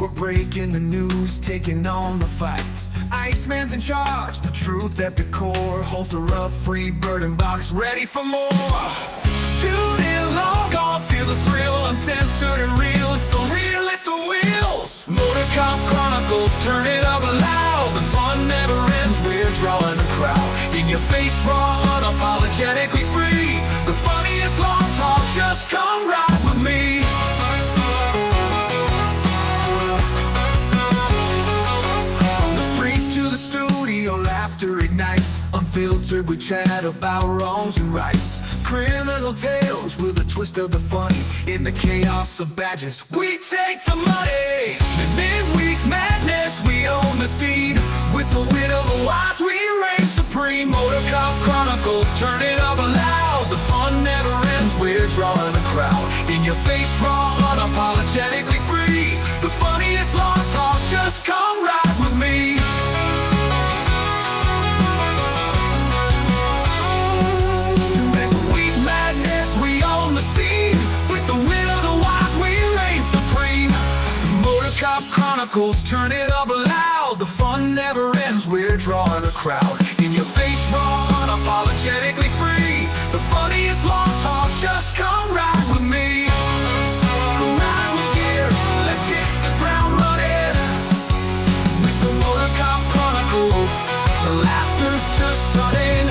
We're breaking the news, taking on the fights. Iceman's in charge, the truth at the core. Holster up, free bird and box, ready for more. Tune in, log on, feel the thrill. Uncensored and real, it's the realest of wheels. Motor Cop Chronicles, turn it up loud. The fun never ends, we're drawing a crowd. In your face, raw, unapologetically free. The funniest long talk, just come ride with me. From the streets to the studio, laughter ignites. Unfiltered, we chat about wrongs and rights. Criminal tales with a twist of the funny. In the chaos of badges, we take the money. The midweek madness, we own the scene. With the wit of the wise, we reign supreme. Motor Cop Chronicles, turn it up loud. The fun never ends, we're drawing a crowd. In your face, raw, unapologetically free. The funniest long talk, just come ride with me. Cop Chronicles, turn it up loud. The fun never ends, we're drawing a crowd. In your face, raw, unapologetically free. The funniest long talk, just come ride with me. Come ride with gear, let's hit the ground running. With the Motor Cop Chronicles, the laughter's just starting.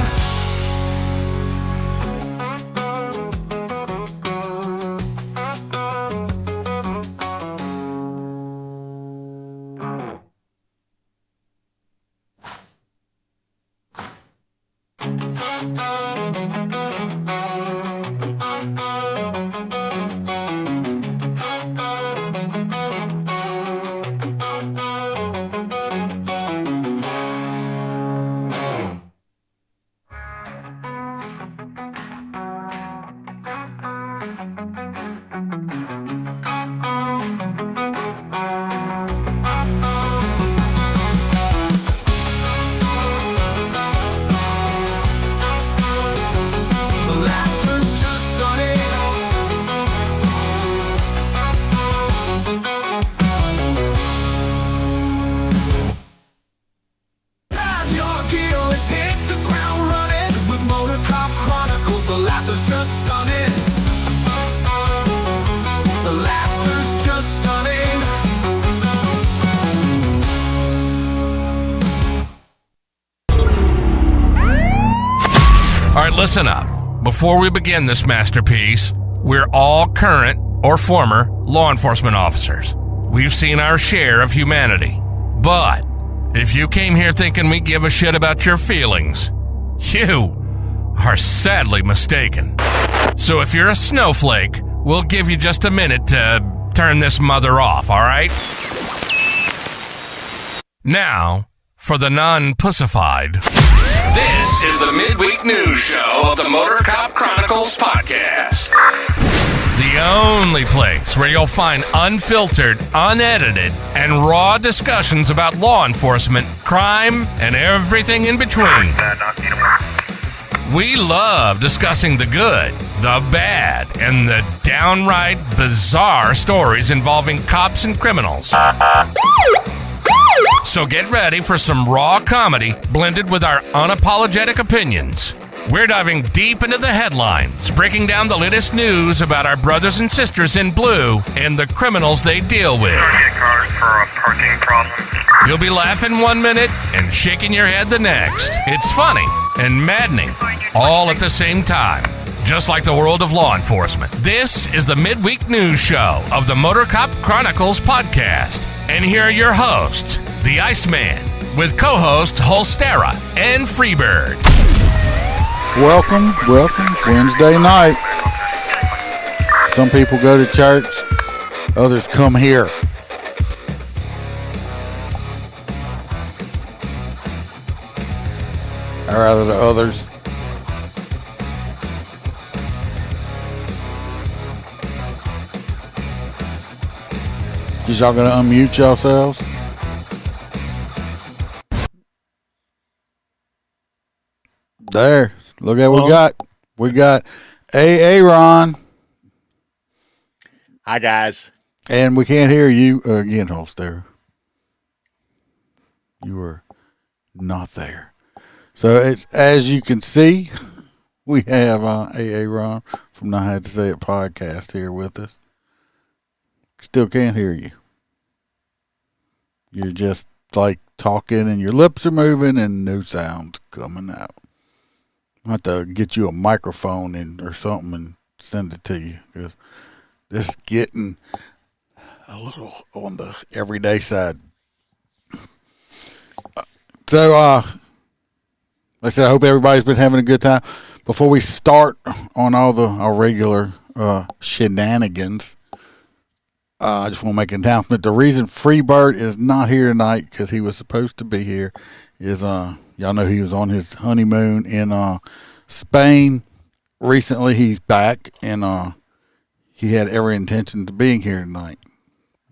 Listen up. Before we begin this masterpiece, we're all current or former law enforcement officers. We've seen our share of humanity. But if you came here thinking we give a shit about your feelings, you are sadly mistaken. So if you're a snowflake, we'll give you just a minute to turn this mother off, all right? Now, for the non-pussified. This is the midweek news show of the Motor Cop Chronicles podcast. The only place where you'll find unfiltered, unedited, and raw discussions about law enforcement, crime, and everything in between. We love discussing the good, the bad, and the downright bizarre stories involving cops and criminals. So get ready for some raw comedy blended with our unapologetic opinions. We're diving deep into the headlines, breaking down the latest news about our brothers and sisters in blue and the criminals they deal with. You'll be laughing 1 minute and shaking your head the next. It's funny and maddening all at the same time, just like the world of law enforcement. This is the midweek news show of the Motor Cop Chronicles podcast. And here are your hosts, the Iceman, with co-hosts Holstera and Freebird. Welcome, Wednesday night. Some people go to church, others come here. Or rather the others. Is y'all gonna unmute yourselves? There. Look at what we got. We got Aaron. Hi, guys. And we can't hear you again, Holster. You are not there. So it's as you can see, we have AA Ron from Not Had to Say It podcast here with us. Still can't hear you. You're just like talking and your lips are moving and no sounds coming out. I'll have to get you a microphone or something and send it to you because this getting a little on the everyday side. So, like I said, I hope everybody's been having a good time. Before we start on all our regular shenanigans, I just want to make an announcement. The reason Freebird is not here tonight, because he was supposed to be here, is y'all know he was on his honeymoon in Spain. Recently, he's back, and he had every intention of being here tonight.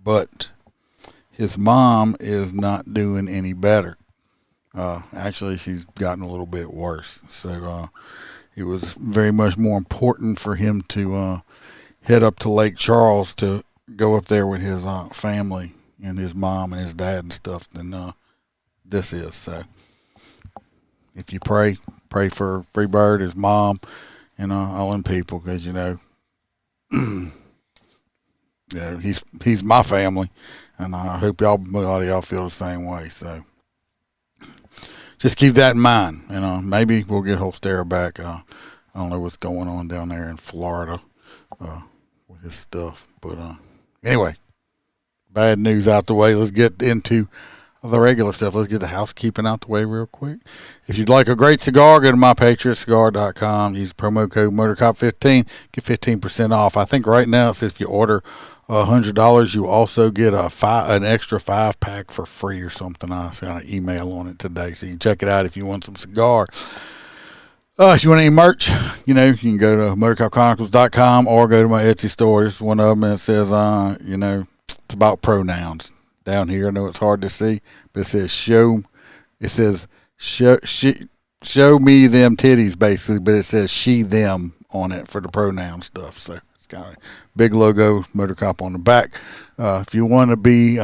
But his mom is not doing any better. Actually, she's gotten a little bit worse. So it was very much more important for him to head up to Lake Charles to go up there with his family and his mom and his dad and stuff than this is. So if you pray for Freebird, his mom, and all them people, because you know he's my family, and I hope a lot of y'all feel the same way. So just keep that in mind. Maybe we'll get Holstera back. I don't know what's going on down there in Florida with his stuff. But anyway, bad news out the way. Let's get into the regular stuff. Let's get the housekeeping out the way real quick. If you'd like a great cigar, go to mypatriotcigar.com. Use promo code MotorCop15. Get 15% off. I think right now it says if you order $100, you also get an extra 5-pack for free or something. I got an email on it today, so you can check it out if you want some cigar. If you want any merch, you can go to motorcopchronicles.com or go to my Etsy store. There's one of them, and it says, it's about pronouns. Down here, I know it's hard to see, but it says show me them titties, basically, but it says she, them on it for the pronoun stuff. So it's got a big logo, Motorcop on the back. If you want to be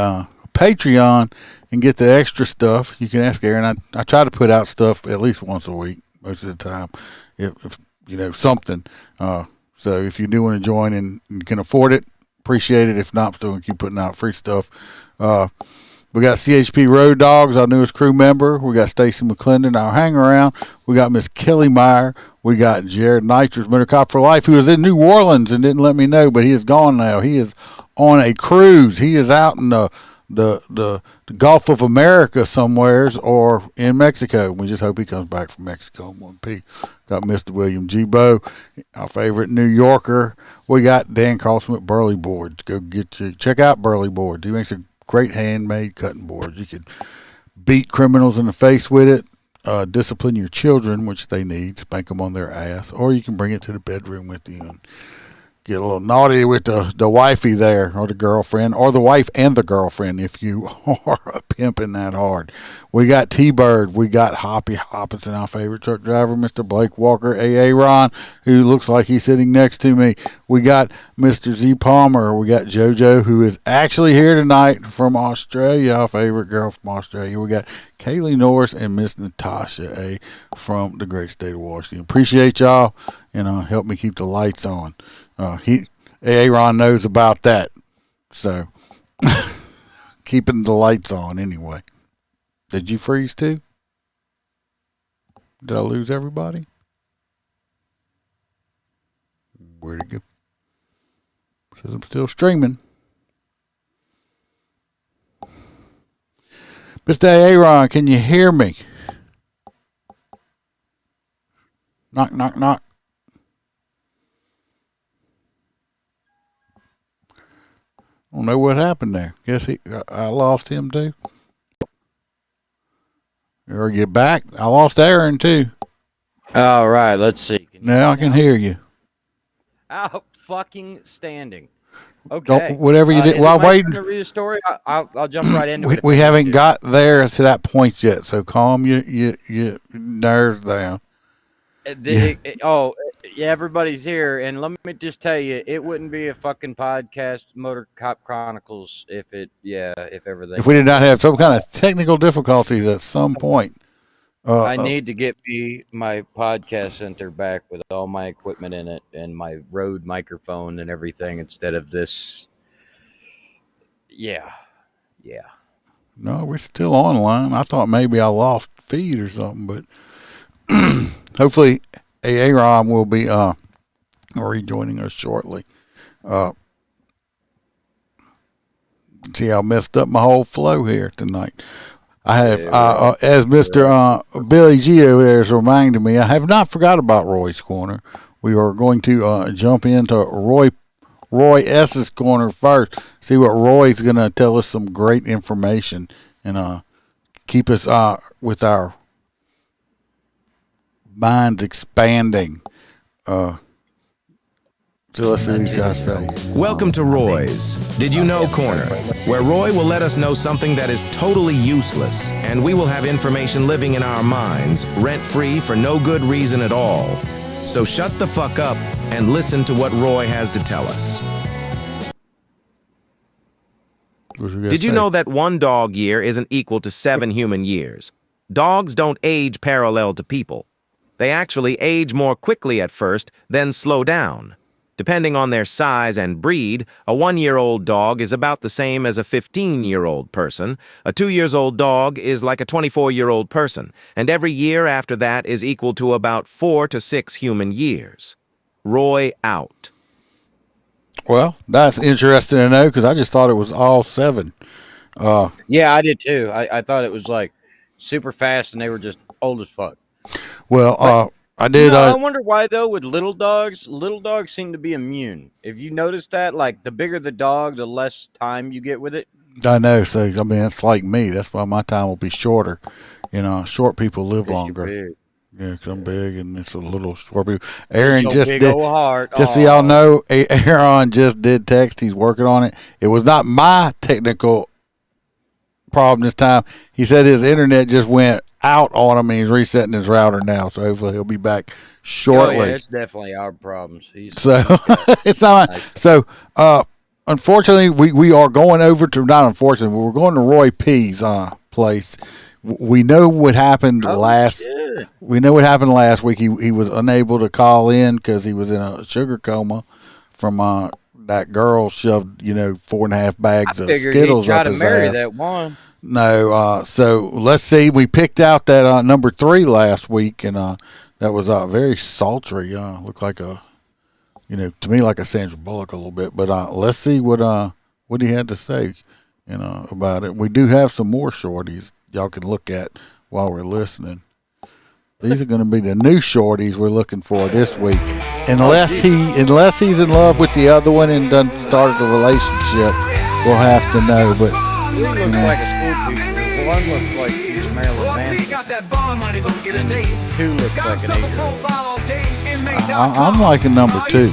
Patreon and get the extra stuff, you can ask Aaron. I try to put out stuff at least once a week, most of the time, if something. So if you do want to join and you can afford it, appreciate it. If not, still going to keep putting out free stuff. We got CHP Road Dogs, our newest crew member. We got Stacy McClendon, our hang around. We got Miss Kelly Meyer. We got Jared Nitrous, Motor Cop for Life, who was in New Orleans and didn't let me know, but he is gone now. He is on a cruise. He is out in the Gulf of America somewheres or in Mexico. We just hope he comes back from Mexico in one piece. Got Mr. William G. Bo, our favorite New Yorker. We got Dan Carlson with Burley Boards. Go check out Burley Boards. He makes a great handmade cutting boards. You can beat criminals in the face with it, discipline your children, which they need, spank them on their ass, or you can bring it to the bedroom with you and get a little naughty with the wifey there, or the girlfriend, or the wife and the girlfriend if you are pimping that hard. We got T-Bird. We got Hoppy Hopkinson, our favorite truck driver, Mr. Blake Walker, AA Ron, who looks like he's sitting next to me. We got Mr. Z Palmer. We got JoJo, who is actually here tonight from Australia, our favorite girl from Australia. We got Kaylee Norris and Miss Natasha A. from the great state of Washington. Appreciate y'all, and help me keep the lights on. Aaron knows about that, so keeping the lights on anyway. Did you freeze too? Did I lose everybody? Where'd it go? Because I'm still streaming. Mr. Aaron, can you hear me? Knock, knock, knock. I don't know what happened there. Guess I lost him too. Or get back. I lost Aaron too. All right, let's see. Now I can hear you. Out fucking standing. Okay. Don't, whatever you did while waiting to read a story, I'll jump right into it. We haven't got there to that point yet, so calm your nerves down. Yeah, everybody's here, and let me just tell you, it wouldn't be a fucking podcast, Motor Cop Chronicles, if everything. If we did not have some kind of technical difficulties at some point. I need to get my podcast center back with all my equipment in it and my Rode microphone and everything instead of this. Yeah. No, we're still online. I thought maybe I lost feed or something, but hopefully Aaron will be rejoining us shortly. See, I messed up my whole flow here tonight. I have, as Mr. Billy G over there is reminding me, I have not forgot about Roy's Corner. We are going to jump into Roy S.'s corner first. See what Roy's going to tell us some great information and keep us with our minds expanding. So let's see what he's got to say. Welcome to Roy's Did You Know Corner, where Roy will let us know something that is totally useless, and we will have information living in our minds, rent-free for no good reason at all. So shut the fuck up and listen to what Roy has to tell us. Did you know that 1 dog year isn't equal to 7 human years? Dogs don't age parallel to people. They actually age more quickly at first, then slow down. Depending on their size and breed, a 1-year-old dog is about the same as a 15-year-old person. A 2-year-old dog is like a 24-year-old person, and every year after that is equal to about 4 to 6 human years. Roy out. Well, that's interesting to know because I just thought it was all 7. Yeah, I did too. I thought it was like super fast and they were just old as fuck. Well, I did. I wonder why though. With little dogs seem to be immune. If you notice that, like the bigger the dog, the less time you get with it. I know. So I mean, it's like me. That's why my time will be shorter. You know, short people live longer. Yeah, because I'm big and it's a little short people. Aaron just did. Just so y'all know, Aaron just did text. He's working on it. It was not my technical problem this time. He said his internet just went out on him and he's resetting his router now. So hopefully he'll be back shortly. Oh, yeah, it's definitely our problems. So it's not. So unfortunately, we are going over to, not unfortunately, we're going to Roy P's place. We know what happened last. Shit. We know what happened last week. He was unable to call in because he was in a sugar coma from that girl shoved 4.5 bags of Skittles up his ass. That one. No, so let's see. We picked out that number 3 last week, and that was very sultry. Looked like to me like a Sandra Bullock a little bit. But let's see what he had to say, about it. We do have some more shorties y'all can look at while we're listening. These are going to be the new shorties we're looking for this week, unless he's in love with the other one and done started a relationship. We'll have to know, but. He looks like a school teacher. One looks like he's Marilyn Manson. 2 looks like an 8-year-old. I'm liking number 2.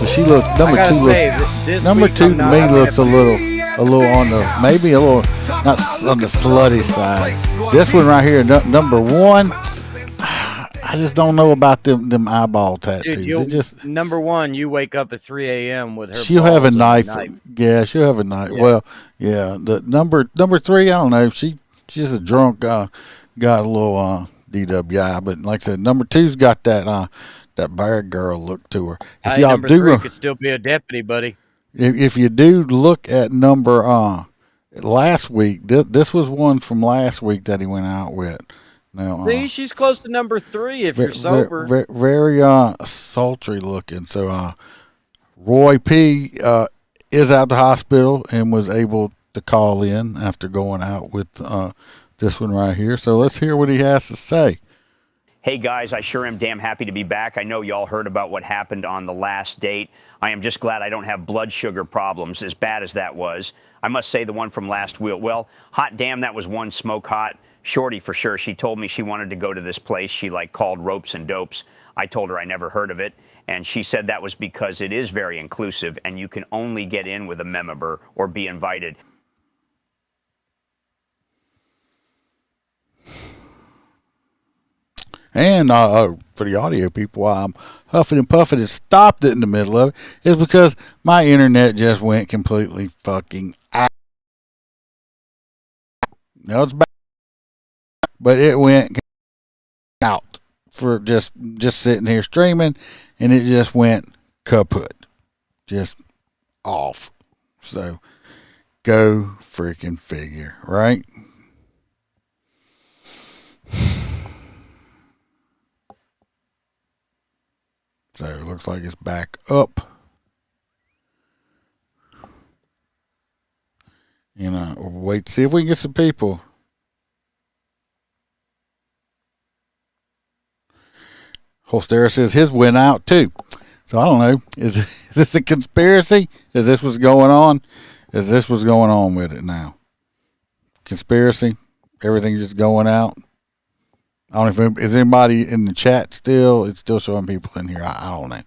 But she looks number 2 to me looks a little on the maybe a little not on the slutty side. This one right here, number 1. I just don't know about them eyeball tattoos. Dude, number 1, you wake up at 3 a.m. with her. She'll have a knife. Yeah, she'll have a knife. Yeah. Well, yeah. The number 3, I don't know. She's a drunk. Got a little DWI, but like I said, number 2's got that bad girl look to her. If y'all number 3 could still be a deputy, buddy. If you do look at number last week, this was one from last week that he went out with. Now, see, she's close to number 3 if you're sober. Very sultry looking. So Roy P. Is at the hospital and was able to call in after going out with this one right here. So let's hear what he has to say. Hey guys, I sure am damn happy to be back. I know y'all heard about what happened on the last date. I am just glad I don't have blood sugar problems, as bad as that was. I must say the one from last week, well, hot damn, that was one smoke hot. Shorty for sure. She told me she wanted to go to this place she called Ropes and Dopes. I told her I never heard of it, and she said that was because it is very inclusive and you can only get in with a member or be invited. And for the audio people, why I'm huffing and puffing and stopped it in the middle of it is because my internet just went completely fucking out. Now it's back, but it went out for just sitting here streaming, and it just went kaput, just off. So go freaking figure, right? So it looks like it's back up. We'll wait to see if we can get some people. Holstera says his went out too. So I don't know. Is this a conspiracy? Is this what's going on? Is this what's going on with it now? Conspiracy? Everything's just going out? I don't know if is anybody in the chat still. It's still showing people in here. I don't know.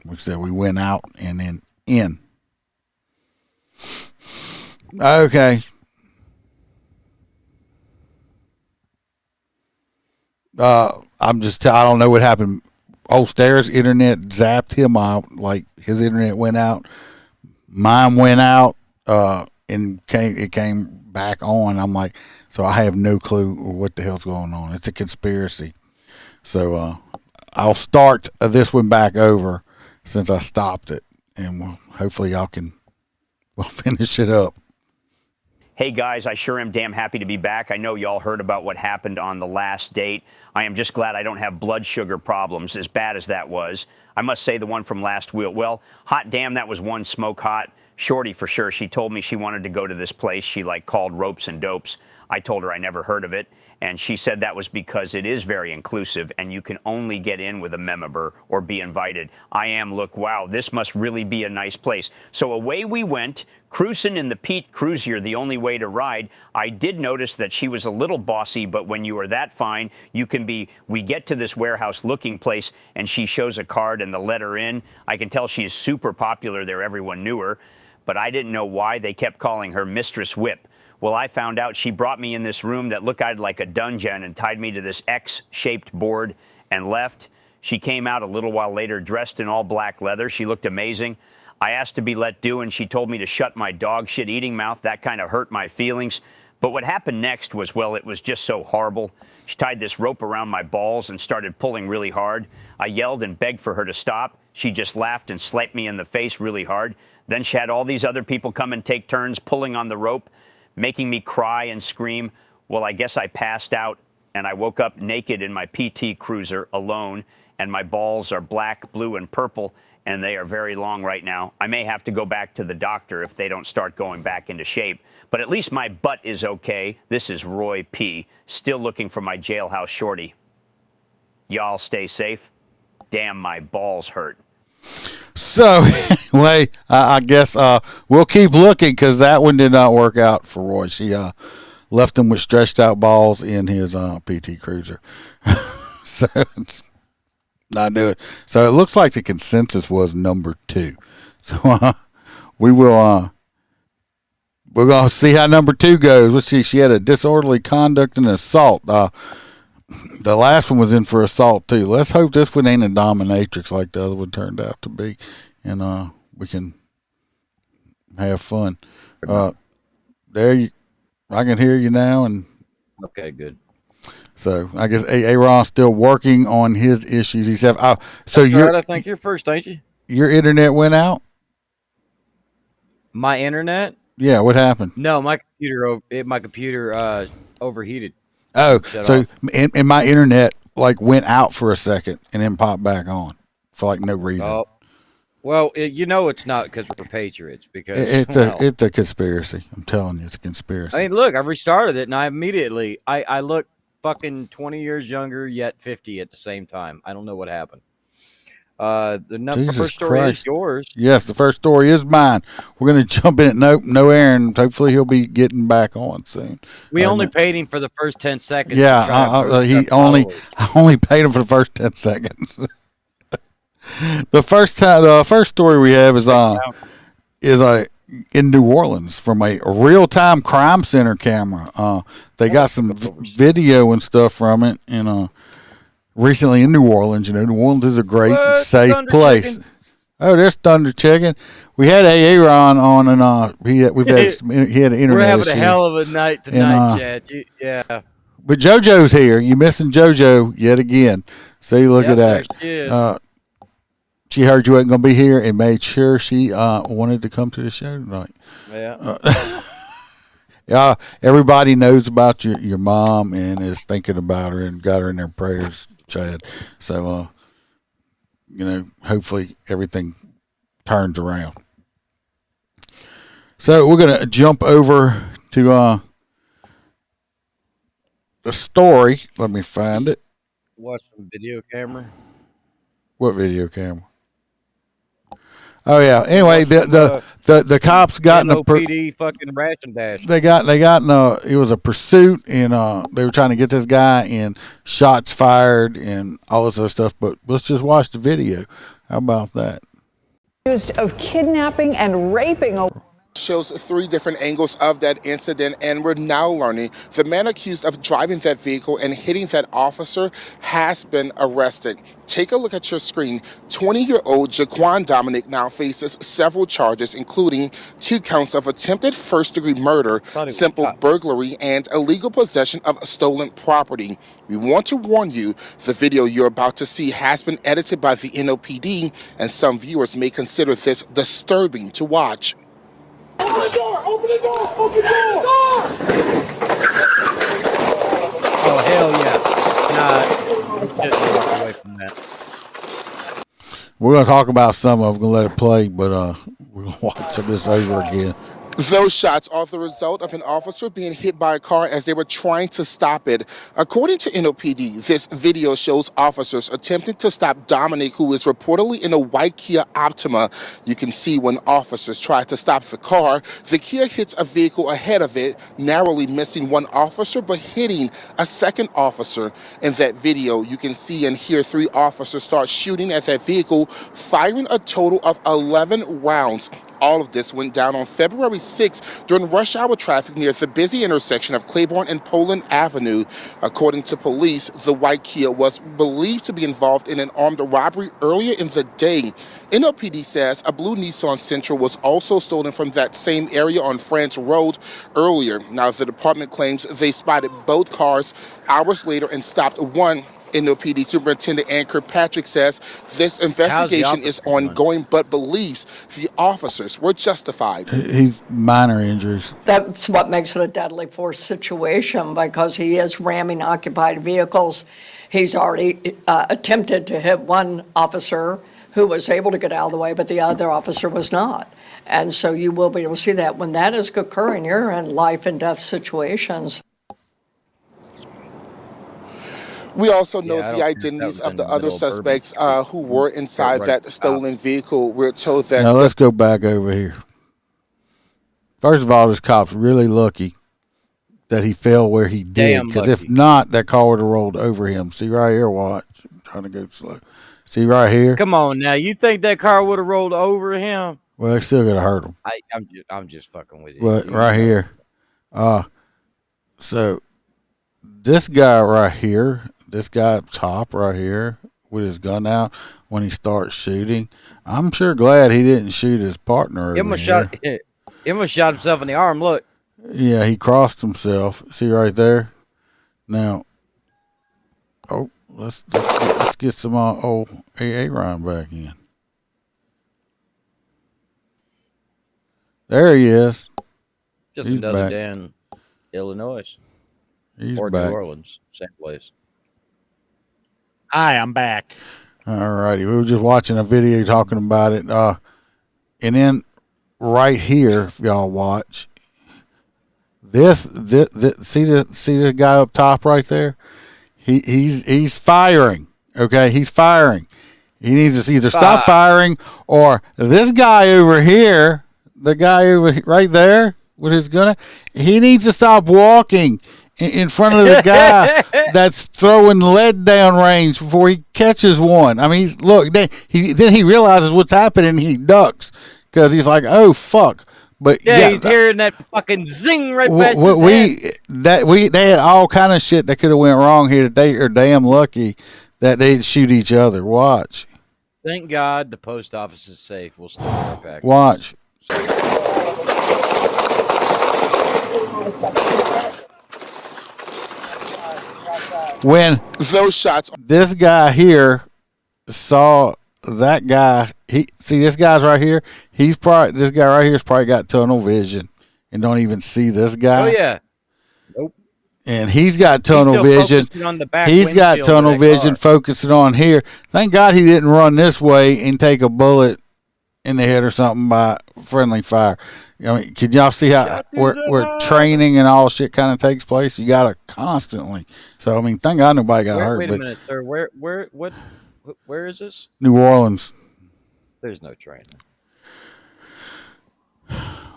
We said we went out and then in. Okay. I don't know what happened. Holstera's internet zapped him out. Like his internet went out. Mine went out. And it came back on. I'm like, so I have no clue what the hell's going on. It's a conspiracy. So I'll start this one back over since I stopped it, and hopefully y'all can finish it up. Hey guys, I sure am damn happy to be back. I know y'all heard about what happened on the last date. I am just glad I don't have blood sugar problems, as bad as that was. I must say the one from last week, well, hot damn, that was one smoke hot. Shorty for sure. She told me she wanted to go to this place she called Ropes and Dopes. I told her I never heard of it, and she said that was because it is very inclusive and you can only get in with a member or be invited. Wow, this must really be a nice place. So away we went, cruising in the Pete Cruiser, the only way to ride. I did notice that she was a little bossy, but when you are that fine, we get to this warehouse looking place and she shows a card and the letter in. I can tell she is super popular there. Everyone knew her, but I didn't know why they kept calling her Mistress Whip. Well, I found out she brought me in this room that looked like a dungeon and tied me to this X-shaped board and left. She came out a little while later dressed in all black leather. She looked amazing. I asked to be let do, and she told me to shut my dog shit eating mouth. That kind of hurt my feelings. But what happened next was, well, it was just so horrible. She tied this rope around my balls and started pulling really hard. I yelled and begged for her to stop. She just laughed and slapped me in the face really hard. Then she had all these other people come and take turns pulling on the rope, making me cry and scream. Well, I guess I passed out, and I woke up naked in my PT Cruiser alone, and my balls are black, blue, and purple, and they are very long right now. I may have to go back to the doctor if they don't start going back into shape, but at least my butt is okay. This is Roy P., still looking for my jailhouse shorty. Y'all stay safe. Damn, my balls hurt. So, anyway, I guess we'll keep looking because that one did not work out for Roy. She left him with stretched out balls in his PT Cruiser. So, it's not doing. So, it looks like the consensus was number 2. So, we're going to see how number 2 goes. Let's see. She had a disorderly conduct and assault. The last one was in for assault too. Let's hope this one ain't a dominatrix like the other one turned out to be, and we can have fun. I can hear you now, and okay, good. So I guess Aaron's still working on his issues. He said, "So I think you're first, ain't you? Your internet went out." My internet? Yeah. What happened? No, my computer overheated. Oh, so and my internet went out for a second and then popped back on for no reason. Oh, well, it's not because we're patriots. Because it's a conspiracy. I'm telling you, it's a conspiracy. I mean, look, I restarted it and I look fucking 20 years younger yet 50 at the same time. I don't know what happened. The first story is yours. Yes, the first story is mine. We're going to jump in at no Aaron. Hopefully he'll be getting back on soon. We only paid him for the first 10 seconds. Yeah, I only paid him for the first 10 seconds. The first story we have is in New Orleans from a real-time crime center camera. They got some video and stuff from it, and recently in New Orleans. New Orleans is a great, safe place. Chicken? Oh, there's Thunder Chicken. We had Aaron on, and he had an internet We're having issue. a hell of a night tonight, Chad. Yeah. But JoJo's here. You're missing JoJo yet again. See, look at that. She heard you wasn't going to be here and made sure she wanted to come to the show tonight. Yeah. Everybody knows about your mom and is thinking about her and got her in their prayers, Chad. So, hopefully everything turns around. So we're going to jump over to the story. Let me find it. Watch some video camera. What video camera? Oh yeah. Anyway, the cops got in a NOPD fucking ration dash. They got in a, it was a pursuit, and they were trying to get this guy, and shots fired and all this other stuff. But let's just watch the video. How about that? Accused of kidnapping and raping a shows 3 different angles of that incident, and we're now learning the man accused of driving that vehicle and hitting that officer has been arrested. Take a look at your screen. 20-year-old Jaquan Dominic now faces several charges, including 2 counts of attempted first-degree murder, simple burglary, and illegal possession of stolen property. We want to warn you, the video you're about to see has been edited by the NOPD, and some viewers may consider this disturbing to watch. Open the door! Open the door! Open the door! Oh, hell yeah. Nah, I'm getting walk away from that. We're going to talk about some of them. We're going to let it play, but we're going to watch some of this over again. Those shots are the result of an officer being hit by a car as they were trying to stop it. According to NOPD, this video shows officers attempting to stop Dominic, who is reportedly in a white Kia Optima. You can see when officers try to stop the car, the Kia hits a vehicle ahead of it, narrowly missing one officer but hitting a second officer. In that video, you can see and hear 3 officers start shooting at that vehicle, firing a total of 11 rounds. All of this went down on February 6th during rush hour traffic near the busy intersection of Claiborne and Poland Avenue. According to police, the white Kia was believed to be involved in an armed robbery earlier in the day. NOPD says a blue Nissan Sentra was also stolen from that same area on France Road earlier. Now, the department claims they spotted both cars hours later and stopped one. NOPD Superintendent Ann Kirkpatrick says this investigation is ongoing, but believes the officers were justified. He's minor injuries. That's what makes it a deadly force situation, because he is ramming occupied vehicles. He's already attempted to hit one officer who was able to get out of the way, but the other officer was not. And so you will be able to see that. When that is occurring, you're in life and death situations. We also know the identities of the other suspects who were inside that stolen vehicle. We're told that... Now, let's go back over here. First of all, this cop's really lucky that he fell where he did, because if not, that car would have rolled over him. See right here, watch. I'm trying to go slow. See right here? Come on now. You think that car would have rolled over him? Well, it's still going to hurt him. I'm just fucking with you. But right here. So, this guy right here... This guy up top right here with his gun out when he starts shooting. I'm sure glad he didn't shoot his partner. He almost shot himself in the arm. Look. Yeah, he crossed himself. See right there. Now, let's get some old AA Ryan back in. There he is. Just another day in Illinois. He's or back. New Orleans, same place. Hi, I'm back. All righty. We were just watching a video talking about it. And then right here, if y'all watch, this see the guy up top right there? He's firing. Okay, he's firing. He needs to either stop firing, or this guy over here, the guy over right there with his gun, he needs to stop walking in front of the guy that's throwing lead down range before he catches one. I mean, then he realizes what's happening and he ducks because he's like, oh, fuck. But he's hearing that fucking zing right past his head. They had all kind of shit that could have went wrong here. That they are damn lucky that they didn't shoot each other. Watch. Thank God the post office is safe. We'll still be right back. Watch. When those shots, this guy here saw that guy, this guy's right here. This guy right here's probably got tunnel vision and don't even see this guy. Oh yeah. Nope. And he's got tunnel vision. He's got tunnel vision focusing on here. Thank God he didn't run this way and take a bullet in the head or something by friendly fire. I mean, can y'all see how where training and all shit kind of takes place? You got to constantly. So I mean, thank God nobody got hurt. Wait a minute, sir. Where is this? New Orleans. There's no training.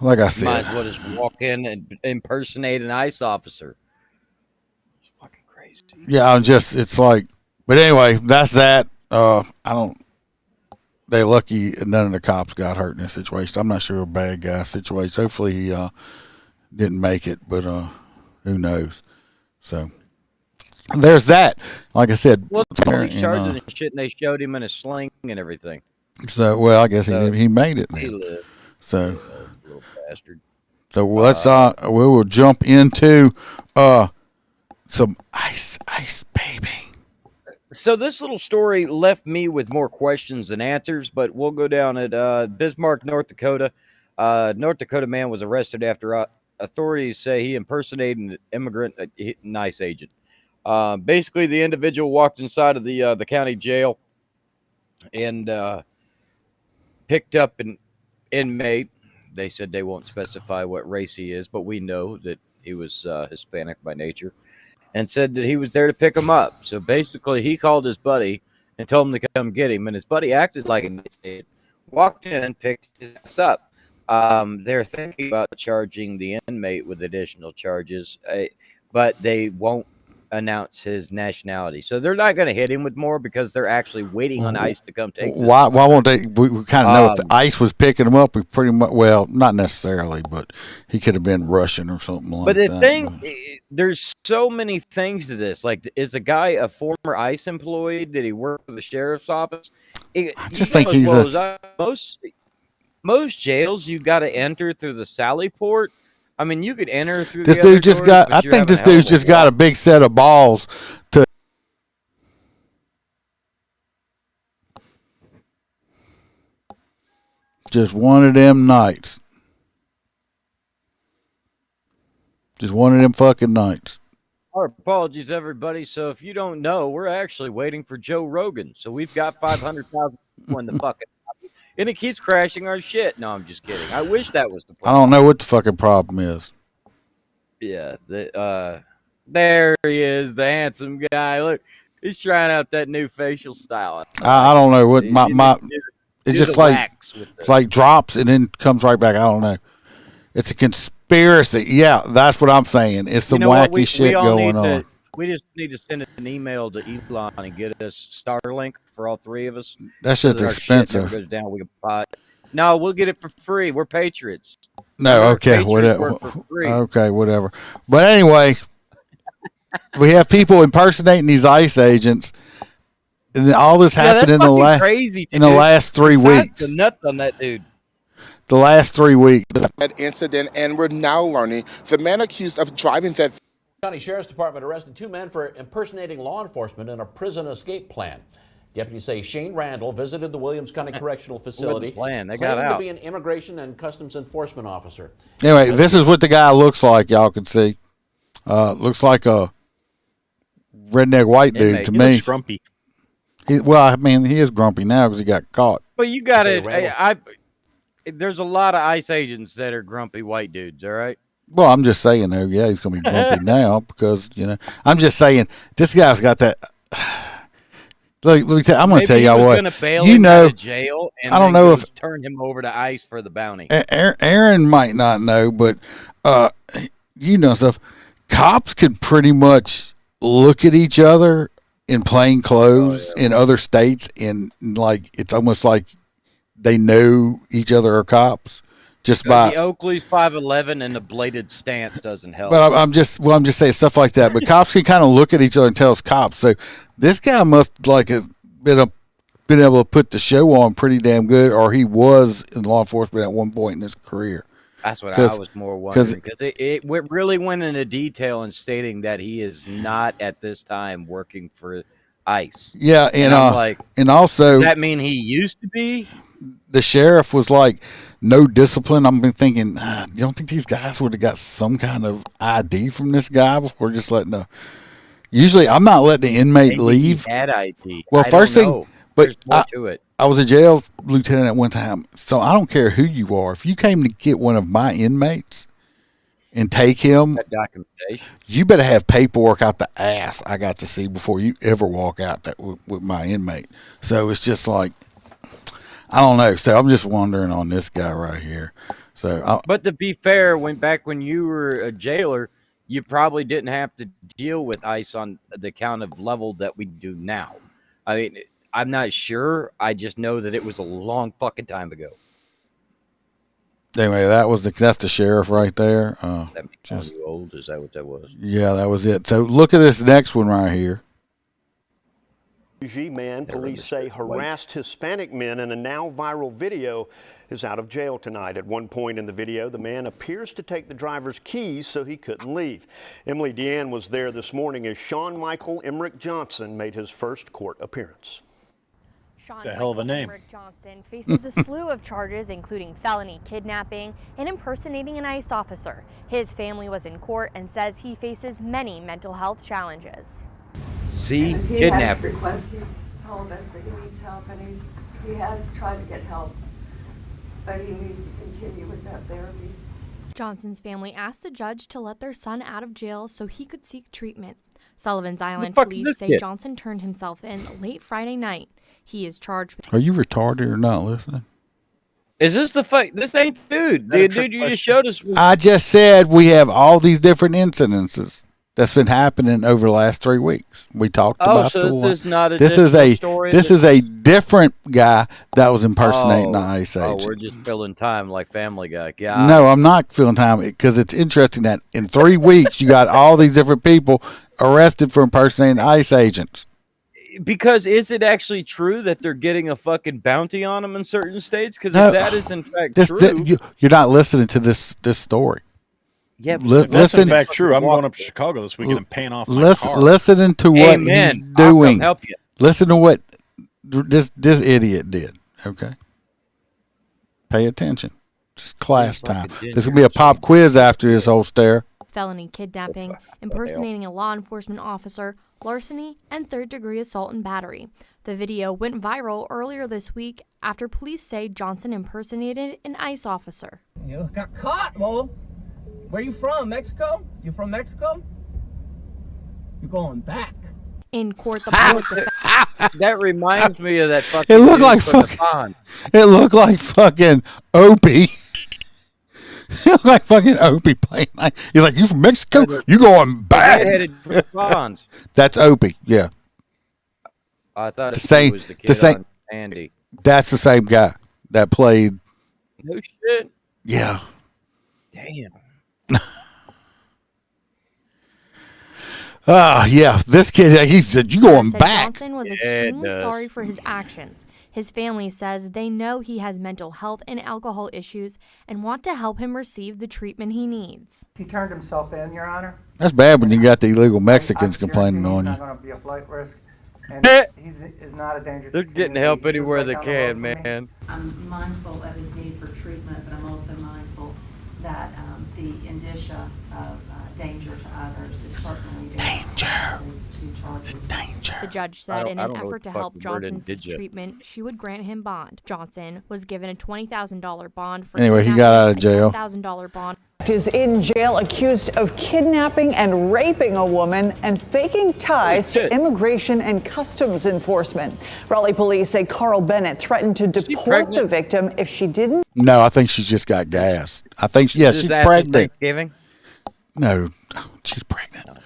Like I said, might as well just walk in and impersonate an ICE officer. It's fucking crazy. Yeah, it's like, but anyway, that's that. They're lucky none of the cops got hurt in this situation. I'm not sure a bad guy situation. Hopefully he didn't make it, but who knows? So there's that. Like I said, well, he's charging and shit, and they showed him in a sling and everything. So well, I guess he made it. Then. So little bastard. So let's we will jump into some ice baby. So this little story left me with more questions than answers, but we'll go down at Bismarck, North Dakota. North Dakota man was arrested after authorities say he impersonated an immigrant ICE agent. Basically, the individual walked inside of the county jail and picked up an inmate. They said they won't specify what race he is, but we know that he was Hispanic by nature. And said that he was there to pick him up. So basically, he called his buddy and told him to come get him. And his buddy acted like an idiot, walked in and picked his ass up. They're thinking about charging the inmate with additional charges, but they won't announce his nationality. So they're not going to hit him with more because they're actually waiting on ICE to come take him. Why won't they? We kind of know if the ICE was picking him up, we pretty much, well, not necessarily, but he could have been Russian or something like that. But the thing, there's so many things to this. Like, is the guy a former ICE employee? Did he work for the sheriff's office? I just think he's most jails you got to enter through the Sally Port. I mean, you could enter through. This dude just got. I think this dude's just got a big set of balls to. Just one of them nights. Just one of them fucking nights. Our apologies, everybody. So if you don't know, we're actually waiting for Joe Rogan. So we've got 500,000 people in the fucking. And it keeps crashing our shit. No, I'm just kidding. I wish that was the problem. I don't know what the fucking problem is. Yeah, there he is, the handsome guy. Look, he's trying out that new facial style. I don't know what it's just like drops and then comes right back. I don't know. It's a conspiracy. Yeah, that's what I'm saying. It's some wacky shit going on. We just need to send an email to Elon and get us Starlink for all three of us. That shit's expensive. Goes down, we can buy it. No, we'll get it for free. We're patriots. No, okay, whatever. Okay, whatever. But anyway, we have people impersonating these ICE agents, and all this happened in the last 3 weeks. The nuts on that dude. The last 3 weeks. That incident, and we're now learning the man accused of driving that. County Sheriff's Department arrested 2 men for impersonating law enforcement in a prison escape plan. Deputies say Shane Randall visited the Williams County Correctional Facility, They got out. to be an immigration and customs enforcement officer. Anyway, this is what the guy looks like. Y'all can see. Looks like a redneck white dude to me. He looks grumpy. Well, I mean, he is grumpy now because he got caught. But you got it. There's a lot of ICE agents that are grumpy white dudes. All right. Well, I'm just saying, though, yeah, he's going to be grumpy now because, I'm just saying, this guy's got that. Look, I'm going to tell y'all what. Out of jail and I don't know if turn him over to ICE for the bounty. Aaron might not know, but stuff. Cops can pretty much look at each other in plain clothes in other states, and like it's almost like they know each other are cops. just So by the Oakley's 5'11" and the bladed stance doesn't help. But I'm just saying stuff like that. But cops can kind of look at each other and tell us cops. So this guy must like have been able to put the show on pretty damn good, or he was in law enforcement at one point in his career. That's what I was more wondering, because it really went into detail in stating that he is not at this time working for ICE. Yeah, and I'm like, and also does that mean he used to be? The sheriff was like, no discipline. I'm been thinking, you don't think these guys would have got some kind of ID from this guy before just letting the. Usually, I'm not letting the inmate Maybe leave. He had ID. Well, first thing, but there's more to it. I was a jail lieutenant at one time, so I don't care who you are. If you came to get one of my inmates and take him, That documentation. you better have paperwork out the ass I got to see before you ever walk out with my inmate. So it's just like, I don't know. So I'm just wondering on this guy right here. So, But to be fair, when you were a jailer, you probably didn't have to deal with ICE on the kind of level that we do now. I mean, I'm not sure. I just know that it was a long fucking time ago. Anyway, that's the sheriff right there. That makes you old. Is that what that was? Yeah, that was it. So look at this next one right here. Man, police say harassed Hispanic men in a now viral video is out of jail tonight. At one point in the video, the man appears to take the driver's keys so he couldn't leave. Emily Deanne was there this morning as Sean Michael Emmerich Johnson made his first court appearance. It's a hell of a name. Emmerich Johnson faces a slew of charges, including felony kidnapping and impersonating an ICE officer. His family was in court and says he faces many mental health challenges. See, kidnapping. He's told us that he needs help, and he has tried to get help, but he needs to continue with that therapy. Johnson's family asked the judge to let their son out of jail so he could seek treatment. Sullivan's Island police say Johnson turned himself in late Friday night. He is charged with... Are you retarded or not listening? Is this the fight? This ain't dude. The dude you just showed us. I just said we have all these different incidences that's been happening over the last 3 weeks. We talked about so the one. This is not a this is a different guy that was impersonating the ICE agent. We're just filling time like Family Guy. God. No, I'm not filling time because it's interesting that in 3 weeks you got all these different people arrested for impersonating ICE agents. Because is it actually true that they're getting a fucking bounty on them in certain states? Because if that is in fact true, you're not listening to this story. Yeah, that's in fact true. I'm going up to Chicago this weekend and paying off my car. Listening to what he's doing. Help you. Listen to what this idiot did. Okay, pay attention. It's class time. There's gonna be a pop quiz after this whole stare. Felony kidnapping, impersonating a law enforcement officer, larceny, and third-degree assault and battery. The video went viral earlier this week after police say Johnson impersonated an ICE officer. You got caught, Mo. Where you from? Mexico? You from Mexico? You're going back. In court, the that reminds me of that fucking. It looked like fucking. It looked like fucking Opie. It looked like fucking Opie playing. He's like, "You from Mexico? You going back?" That's Opie. Yeah. I thought the same. Was the kid on Andy. That's the same guy that played. No shit. Yeah. Damn. Yeah, this kid, he said, "You going back?" Johnson was extremely sorry for his actions. His family says they know he has mental health and alcohol issues and want to help him receive the treatment he needs. He turned himself in, Your Honor. That's bad when you got the illegal Mexicans complaining on you. He's not going to be a flight risk, and he's not a danger. They're getting help anywhere they can, man. I'm mindful of his need for treatment, but I'm also mindful that the indicia of danger to others is certainly danger. The judge said in an effort to help Johnson seek treatment, she would grant him bond. Johnson was given a $20,000 bond for anyway, he got out of jail. $10,000 bond. Is in jail accused of kidnapping and raping a woman and faking ties to immigration and customs enforcement. Raleigh police say Carl Bennett threatened to deport the victim if she didn't. No, I think she's just got gas. I think, she's pregnant. No, she's pregnant.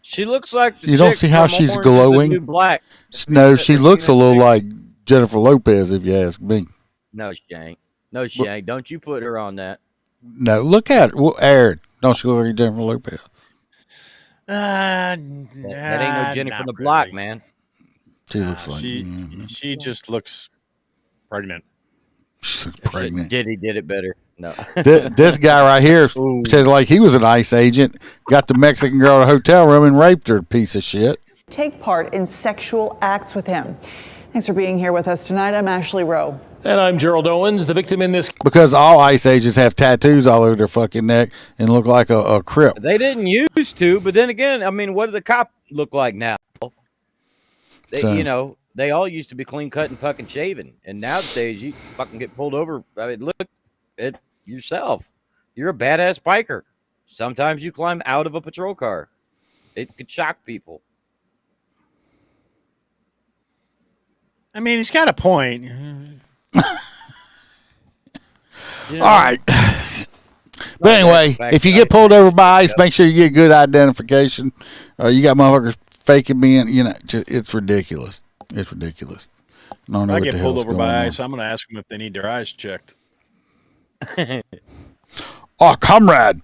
She looks like you don't see how she's glowing. No, she looks a little like Jennifer Lopez, if you ask me. No, she ain't. No, she ain't. Don't you put her on that. No, look at her. Well, Aaron, don't she look like Jennifer Lopez? That ain't no Jenny from the block, man. She looks like she just looks pregnant. She's pregnant. Diddy did it better. No. This guy right here said like he was an ICE agent, got the Mexican girl in a hotel room and raped her, piece of shit. Take part in sexual acts with him. Thanks for being here with us tonight. I'm Ashley Rowe. And I'm Gerald Owens, the victim in this. Because all ICE agents have tattoos all over their fucking neck and look like a crip. They didn't used to, but then again, I mean, what do the cops look like now? They, they all used to be clean cut and fucking shaven. And nowadays, you fucking get pulled over. I mean, look at yourself. You're a badass biker. Sometimes you climb out of a patrol car. It could shock people. I mean, he's got a point. All right. But anyway, if you get pulled over by ICE, make sure you get good identification. You got motherfuckers faking being, it's ridiculous. It's ridiculous. I don't know If I what get the pulled hell's over going by on. ICE, I'm going to ask them if they need their eyes checked. Oh, comrade.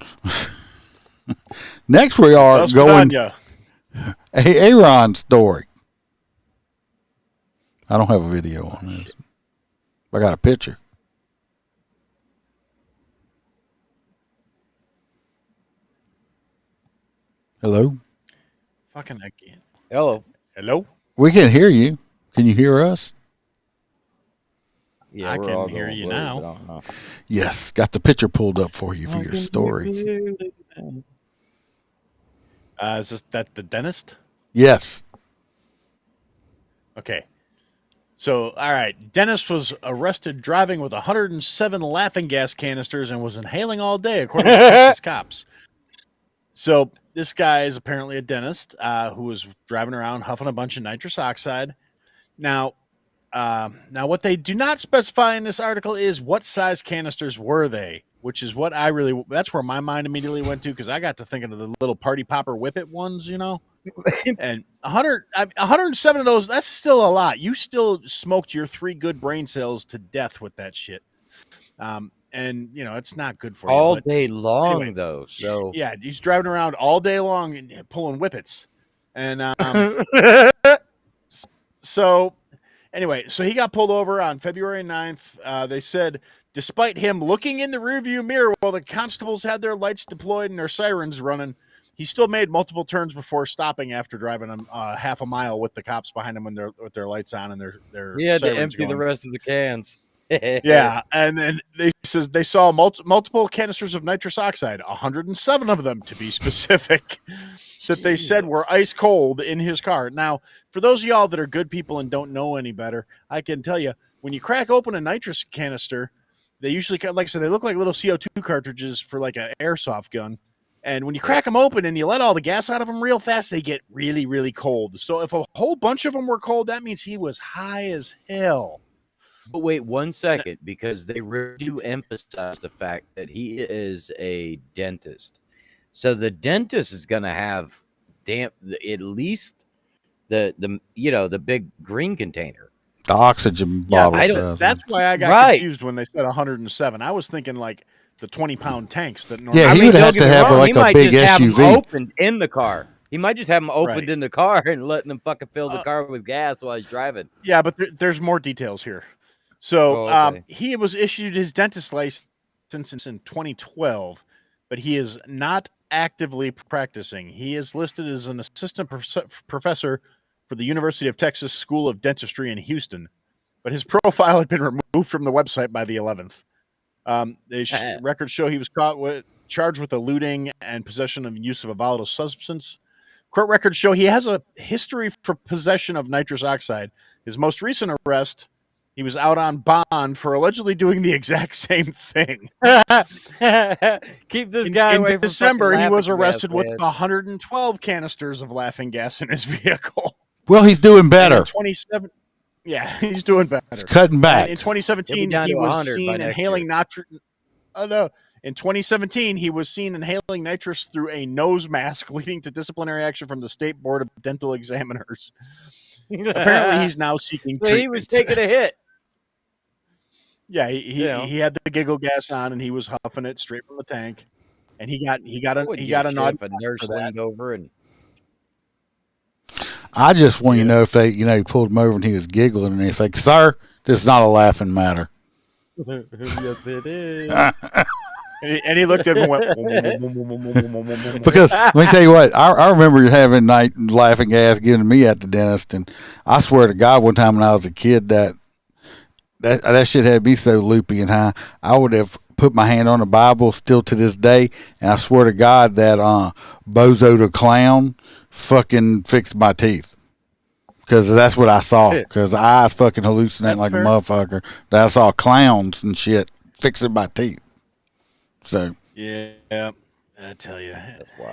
Next we are going Aaron story. I don't have a video on this. I got a picture. Hello? Fucking again. Hello. Hello? We can hear you. Can you hear us? Yeah, I can hear you now. Yes, got the picture pulled up for you for your story. Is that the dentist? Yes. Okay. So, all right. Dennis was arrested driving with 107 laughing gas canisters and was inhaling all day, according to Texas cops. So, this guy is apparently a dentist who was driving around huffing a bunch of nitrous oxide. Now, what they do not specify in this article is what size canisters were they, which is what that's where my mind immediately went to, because I got to thinking of the little party popper whippet ones, And 107 of those, that's still a lot. You still smoked your 3 good brain cells to death with that shit. And, it's not good for you. All day long, anyway, though. So yeah, he's driving around all day long and pulling whippets. And so anyway, so he got pulled over on February 9th. They said, despite him looking in the rearview mirror while the constables had their lights deployed and their sirens running, he still made multiple turns before stopping after driving half a mile with the cops behind him with their lights on and their he had to sirens empty going. the rest of the cans. Yeah, and then they saw multiple canisters of nitrous oxide, 107 of them to be specific, that they said were ice cold in his car. Now, for those of y'all that are good people and don't know any better, I can tell you, when you crack open a nitrous canister, they usually, like I said, they look like little CO2 cartridges for like an airsoft gun. And when you crack them open and you let all the gas out of them real fast, they get really, really cold. So if a whole bunch of them were cold, that means he was high as hell. But wait 1 second, because they really do emphasize the fact that he is a dentist. So the dentist is going to have at least the big green container. The oxygen bottle. That's why I got confused when they said 107. I was thinking like the 20-pound tanks that normally. Yeah, he would have to have like a big SUV opened in the car. He might just have them opened in the car and letting them fucking fill the car with gas while he's driving. Yeah, but there's more details here. So okay. He was issued his dentist license in 2012, but he is not actively practicing. He is listed as an assistant professor for the University of Texas School of Dentistry in Houston, but his profile had been removed from the website by the 11th. Records show he was charged with eluding and possession and use of a volatile substance. Court records show he has a history for possession of nitrous oxide. His most recent arrest, he was out on bond for allegedly doing the exact same thing. Keep this guy away in from December, he was gas, arrested with man. 112 canisters of laughing gas in his vehicle. Well, he's doing better. 27. Yeah, he's doing better. He's cutting back. And in 2017, he was seen inhaling nitrous. Oh no! In 2017, he was seen inhaling nitrous through a nose mask, leading to disciplinary action from the State Board of Dental Examiners. Apparently, he's now seeking treatment. He was taking a hit. Yeah, he had the giggle gas on, and he was huffing it straight from the tank, and he got a nod if a nurse for that. leaned over and I just want to know if they, he pulled him over and he was giggling, and he's like, "Sir, this is not a laughing matter." yes, it is. And he looked at him and went. Because let me tell you what, I remember having night laughing gas given to me at the dentist, and I swear to God, one time when I was a kid, that shit had me so loopy and high, I would have put my hand on the Bible still to this day, and I swear to God that Bozo the Clown fucking fixed my teeth. Because that's what I saw. Because I was fucking hallucinating like a motherfucker. That I saw clowns and shit fixing my teeth. So yeah, I tell you,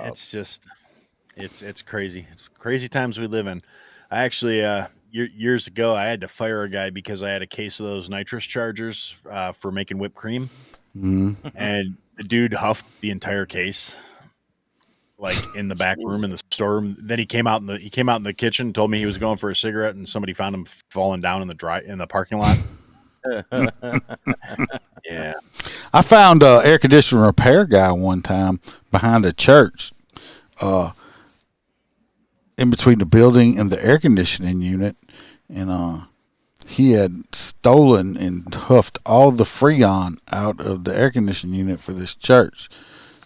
it's just it's crazy. It's crazy times we live in. I actually years ago I had to fire a guy because I had a case of those nitrous chargers for making whipped cream, and the dude huffed the entire case, like in the back room in the storeroom. Then he came out in the kitchen, told me he was going for a cigarette, and somebody found him falling down in the parking lot. Yeah. I found an air conditioner repair guy one time behind a church, in between the building and the air conditioning unit, and he had stolen and huffed all the Freon out of the air conditioning unit for this church.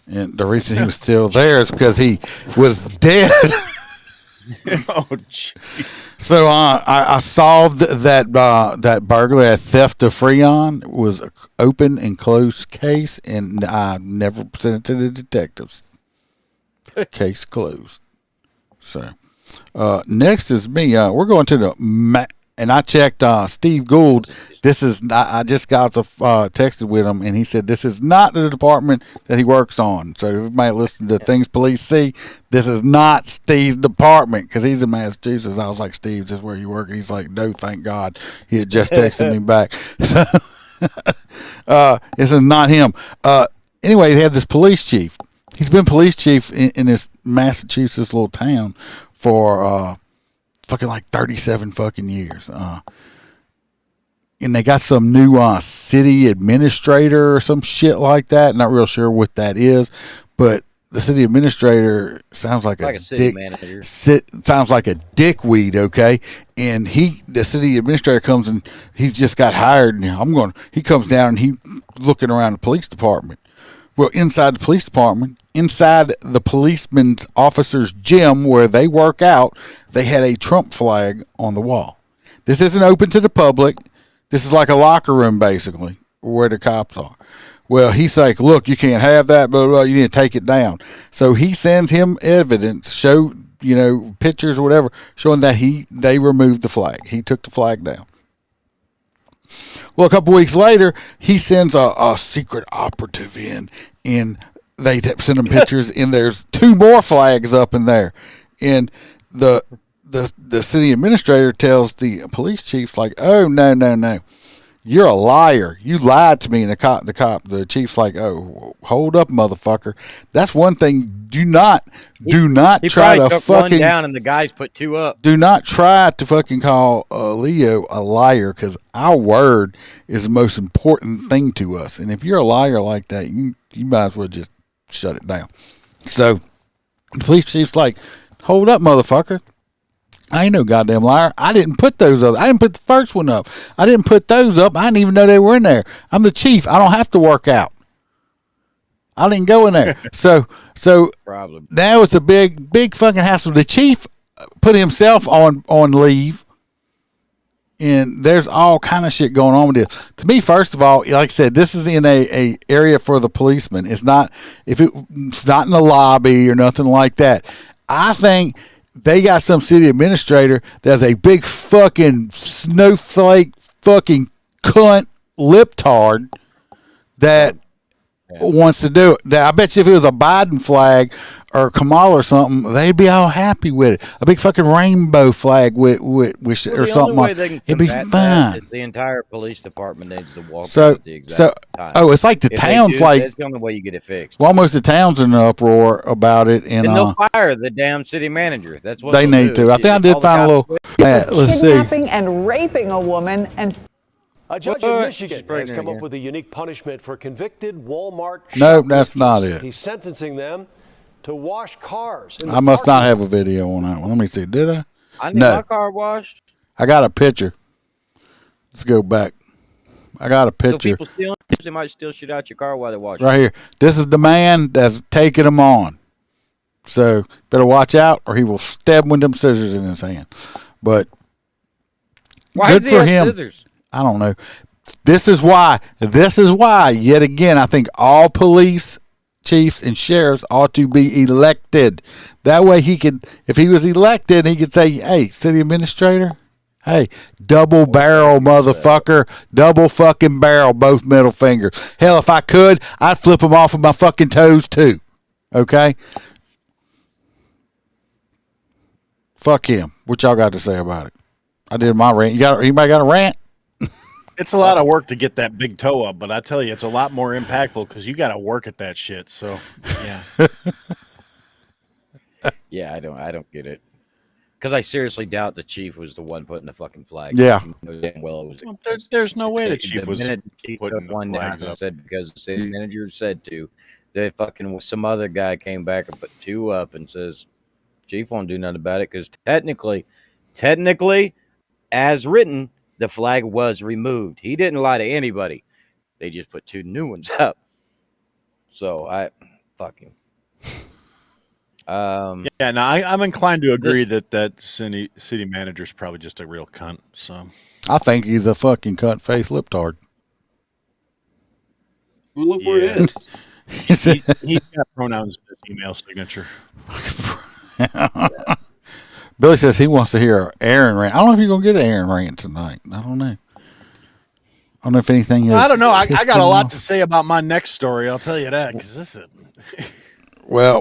And the reason he was still there is because he was dead. Oh, geez. So I solved that burglary, that theft of Freon. It was an open and closed case, and I never sent it to the detectives. Case closed. So next is me. We're going to the and I checked Steve Gould. This is I just got texted with him, and he said this is not the department that he works on. So if everybody listen to Things Police See, this is not Steve's department because he's in Massachusetts. I was like, Steve, is this where you work? And he's like, no, thank God. He had just texted me back. So this is not him. Anyway, they have this police chief. He's been police chief in this Massachusetts little town for fucking like 37 fucking years. And they got some new city administrator or some shit like that. Not real sure what that is, but the city administrator sounds like a city manager. Sounds like a dickweed, okay? And the city administrator comes and he's just got hired, and he comes down and he looking around the police department. Well, inside the police department, inside the policeman's officer's gym where they work out, they had a Trump flag on the wall. This isn't open to the public. This is like a locker room, basically, where the cops are. Well, he's like, look, you can't have that, blah, blah, you need to take it down. So he sends him evidence, pictures or whatever, showing that they removed the flag. He took the flag down. Well, a couple weeks later, he sends a secret operative in, and they send him pictures, and there's 2 more flags up in there. And the city administrator tells the police chief, like, oh, no. You're a liar. You lied to me. And the chief's like, oh, hold up, motherfucker. That's one thing. Do not try to fucking one down, and the guys put 2 up. Do not try to fucking call Leo a liar, because our word is the most important thing to us. And if you're a liar like that, you might as well just shut it down. So the police chief's like, hold up, motherfucker. I ain't no goddamn liar. I didn't put those up. I didn't put the first one up. I didn't put those up. I didn't even know they were in there. I'm the chief. I don't have to work out. I didn't go in there. So problem. Now it's a big fucking hassle. The chief put himself on leave, and there's all kind of shit going on with this. To me, first of all, like I said, this is in a area for the policemen. It's not it's not in the lobby or nothing like that. I think they got some city administrator that's a big fucking snowflake fucking cunt liptard that wants to do it. I bet you if it was a Biden flag or Kamala or something, they'd be all happy with it. A big fucking rainbow flag with or something. The only way they can it'd be fine. The entire police department needs to walk So out at the exact time. Oh, it's like the If town's they do, like that's the only way you get it fixed. well, almost the town's in an uproar about it, and they'll fire the damn city manager. That's what they they'll need do. to. I think I did find a little. Let's see. Kidnapping and raping a woman and A judge in Michigan has come up with a unique punishment for convicted Walmart Nope, that's not shoplifters. it. He's sentencing them to wash cars. I must not have a video on that one. Let me see. Did I? I need No. my car washed. I got a picture. Let's go back. I got a So picture people stealing, they might still shit out your car while they're washing. right here. This is the man that's taking them on. So better watch out, or he will stab him with them scissors in his hand. But Why good does he for have him. scissors? I don't know. This is why. Yet again, I think all police chiefs and sheriffs ought to be elected. That way, he could, if he was elected, he could say, "Hey, city administrator, hey, double barrel, motherfucker, double fucking barrel, both middle fingers. Hell, if I could, I'd flip them off with my fucking toes too." Okay. Fuck him. What y'all got to say about it? I did my rant. Anybody got a rant? It's a lot of work to get that big toe up, but I tell you, it's a lot more impactful because you got to work at that shit. So, yeah. Yeah, I don't get it. Because I seriously doubt the chief was the one putting the fucking flag. Yeah. You know damn well it was. Well, there's no way the chief was minute the chief putting took the one down flags and up. said because the city manager said to, they fucking some other guy came back and put two up and says, "Chief won't do nothing about it because technically, as written, the flag was removed. He didn't lie to anybody. They just put two new ones up." So fuck him. Yeah, no, I'm inclined to agree that city manager's probably just a real cunt. So I think he's a fucking cunt-faced liptard. Well, look where it is. He's got pronouns in his email signature. Billy says he wants to hear Aaron rant. I don't know if you're gonna get an Aaron rant tonight. I don't know. I don't know if anything is. I don't know. I got a lot to say about my next story. I'll tell you that because this is. Well,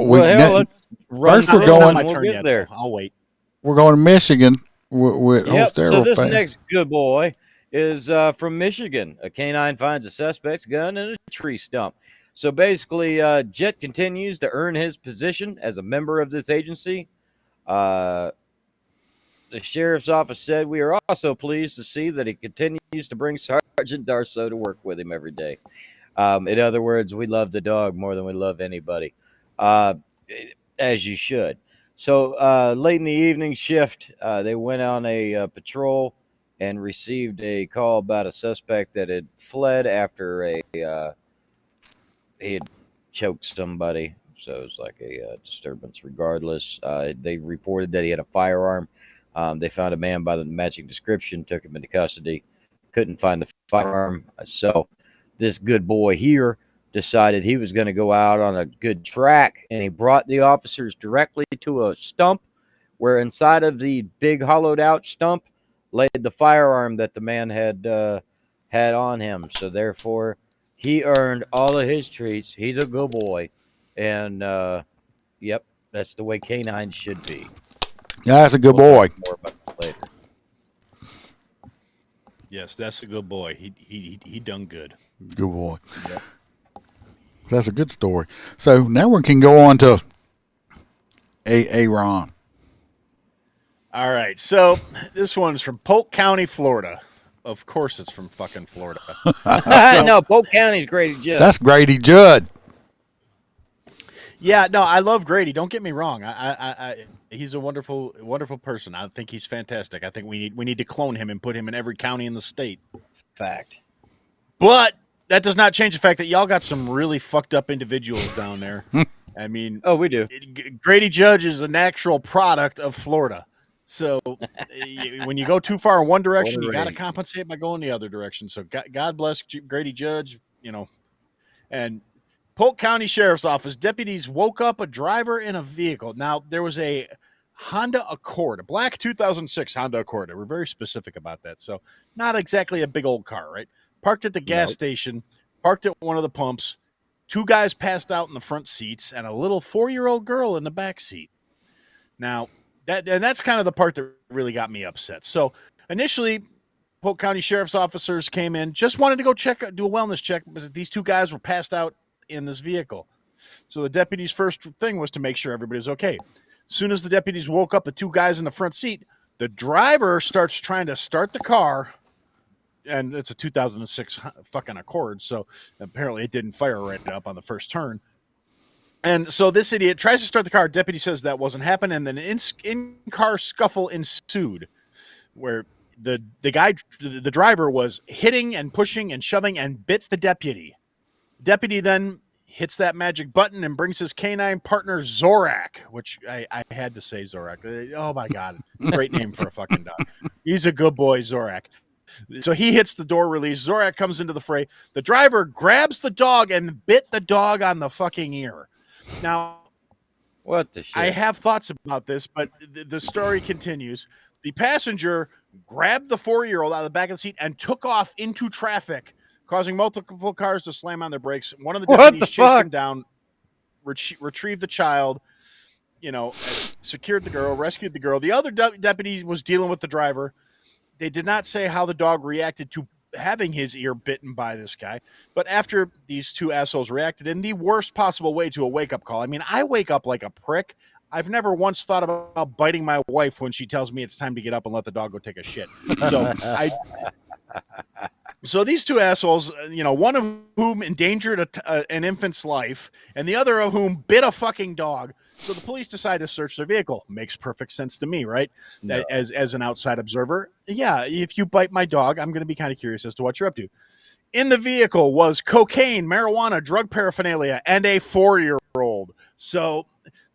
First, we're going. My turn yet, there. I'll wait. We're going to Michigan with Yep. So this fan. next good boy is from Michigan. A canine finds a suspect's gun in a tree stump. So basically, Jet continues to earn his position as a member of this agency. The sheriff's office said, "We are also pleased to see that he continues to bring Sergeant Darso to work with him every day." In other words, we love the dog more than we love anybody, as you should. So late in the evening shift, they went on a patrol and received a call about a suspect that had fled after he had choked somebody. So it was like a disturbance regardless. They reported that he had a firearm. They found a man by the matching description, took him into custody, couldn't find the firearm. So this good boy here decided he was going to go out on a good track, and he brought the officers directly to a stump where inside of the big hollowed out stump laid the firearm that the man had on him. So therefore, he earned all of his treats. He's a good boy. And, yep, that's the way canines should be. Yeah, that's a good boy. More about that later. Yes, that's a good boy. He done good. Good boy. Yep. That's a good story. So now we can go on to Aaron. All right. So this one's from Polk County, Florida. Of course, it's from fucking Florida. No, Polk County's Grady Judd. That's Grady Judd. Yeah, no, I love Grady. Don't get me wrong. He's a wonderful person. I think he's fantastic. I think we need to clone him and put him in every county in the state. Fact. But that does not change the fact that y'all got some really fucked up individuals down there. I mean, oh, we do. Grady Judge is a natural product of Florida. So when you go too far in one direction, you got to compensate by going the other direction. So God bless Grady Judge, and Polk County Sheriff's Office deputies woke up a driver in a vehicle. Now, there was a Honda Accord, a black 2006 Honda Accord. They were very specific about that. So not exactly a big old car, right? Parked at the gas station, parked at one of the pumps. Two guys passed out in the front seats and a little 4-year-old girl in the back seat. Now, that's kind of the part that really got me upset. So initially, Polk County Sheriff's officers came in, just wanted to go do a wellness check, but these two guys were passed out in this vehicle. So the deputy's first thing was to make sure everybody was okay. As soon as the deputies woke up the two guys in the front seat, the driver starts trying to start the car, and it's a 2006 fucking Accord, so apparently it didn't fire right up on the first turn. And so this idiot tries to start the car. Deputy says that wasn't happening, and then an in-car scuffle ensued, where the driver was hitting and pushing and shoving and bit the deputy. Deputy then hits that magic button and brings his canine partner Zorak, which I had to say Zorak. Oh my God, great name for a fucking dog. He's a good boy, Zorak. So he hits the door release. Zorak comes into the fray. The driver grabs the dog and bit the dog on the fucking ear. Now, what the shit? I have thoughts about this, but the story continues. The passenger grabbed the 4-year-old out of the back of the seat and took off into traffic, causing multiple cars to slam on their brakes. One of the deputies chased him down, retrieved the child, secured the girl, rescued the girl. The other deputy was dealing with the driver. They did not say how the dog reacted to having his ear bitten by this guy. But after these two assholes reacted in the worst possible way to a wake-up call. I mean, I wake up like a prick. I've never once thought about biting my wife when she tells me it's time to get up and let the dog go take a shit. So these two assholes, one of whom endangered an infant's life, and the other of whom bit a fucking dog. So the police decide to search their vehicle. Makes perfect sense to me, right? No. As an outside observer. Yeah, if you bite my dog, I'm going to be kind of curious as to what you're up to. In the vehicle was cocaine, marijuana, drug paraphernalia, and a 4-year-old. So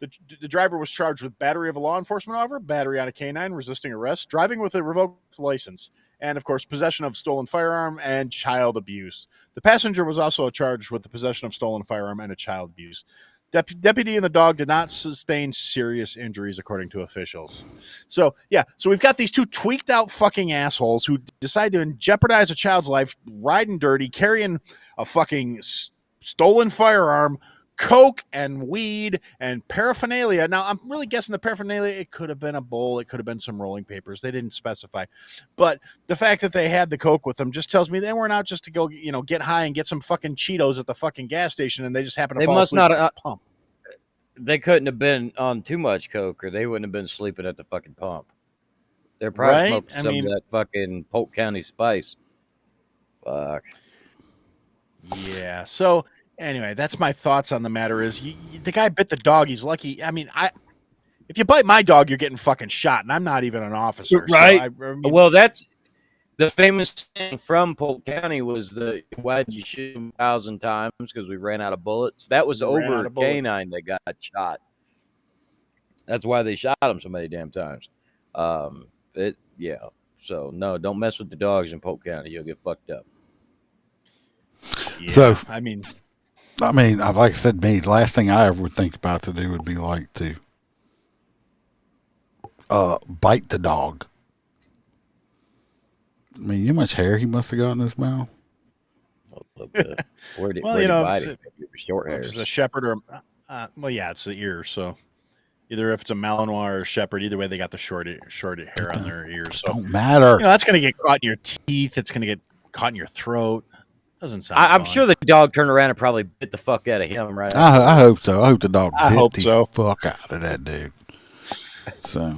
the driver was charged with battery of a law enforcement officer, battery on a canine, resisting arrest, driving with a revoked license, and, of course, possession of stolen firearm and child abuse. The passenger was also charged with the possession of stolen firearm and a child abuse. Deputy and the dog did not sustain serious injuries, according to officials. So we've got these two tweaked out fucking assholes who decide to jeopardize a child's life, riding dirty, carrying a fucking stolen firearm, coke and weed and paraphernalia. Now, I'm really guessing the paraphernalia, it could have been a bowl. It could have been some rolling papers. They didn't specify. But the fact that they had the coke with them just tells me they weren't out just to go, get high and get some fucking Cheetos at the fucking gas station, and they just happened to fall asleep at the pump. They couldn't have been on too much coke, or they wouldn't have been sleeping at the fucking pump. They're probably smoking some of that fucking Polk County Spice. Fuck. Yeah, so... Anyway, that's my thoughts on the matter. Is the guy bit the dog? He's lucky. I mean, if you bite my dog, you're getting fucking shot, and I'm not even an officer, right? So Well, that's the famous thing from Polk County was why'd you shoot him 1,000 times? Because we ran out of bullets. That was over a canine that got shot. That's why they shot him so many damn times. So no, don't mess with the dogs in Polk County. You'll get fucked up. Yeah, so I mean, like I said, the last thing I ever would think about to do would be like to bite the dog. I mean, you know how much hair he must have got in his mouth? A little bit. Where did if short hair? If it's a shepherd or, it's the ear. So either if it's a Malinois or a shepherd, either way, they got the short hair on their ears. So don't matter. That's going to get caught in your teeth. It's going to get caught in your throat. Doesn't sound I'm fun. sure the dog turned around and probably bit the fuck out of him, right? I hope so. I hope the dog bit the so. fuck out of that dude. So,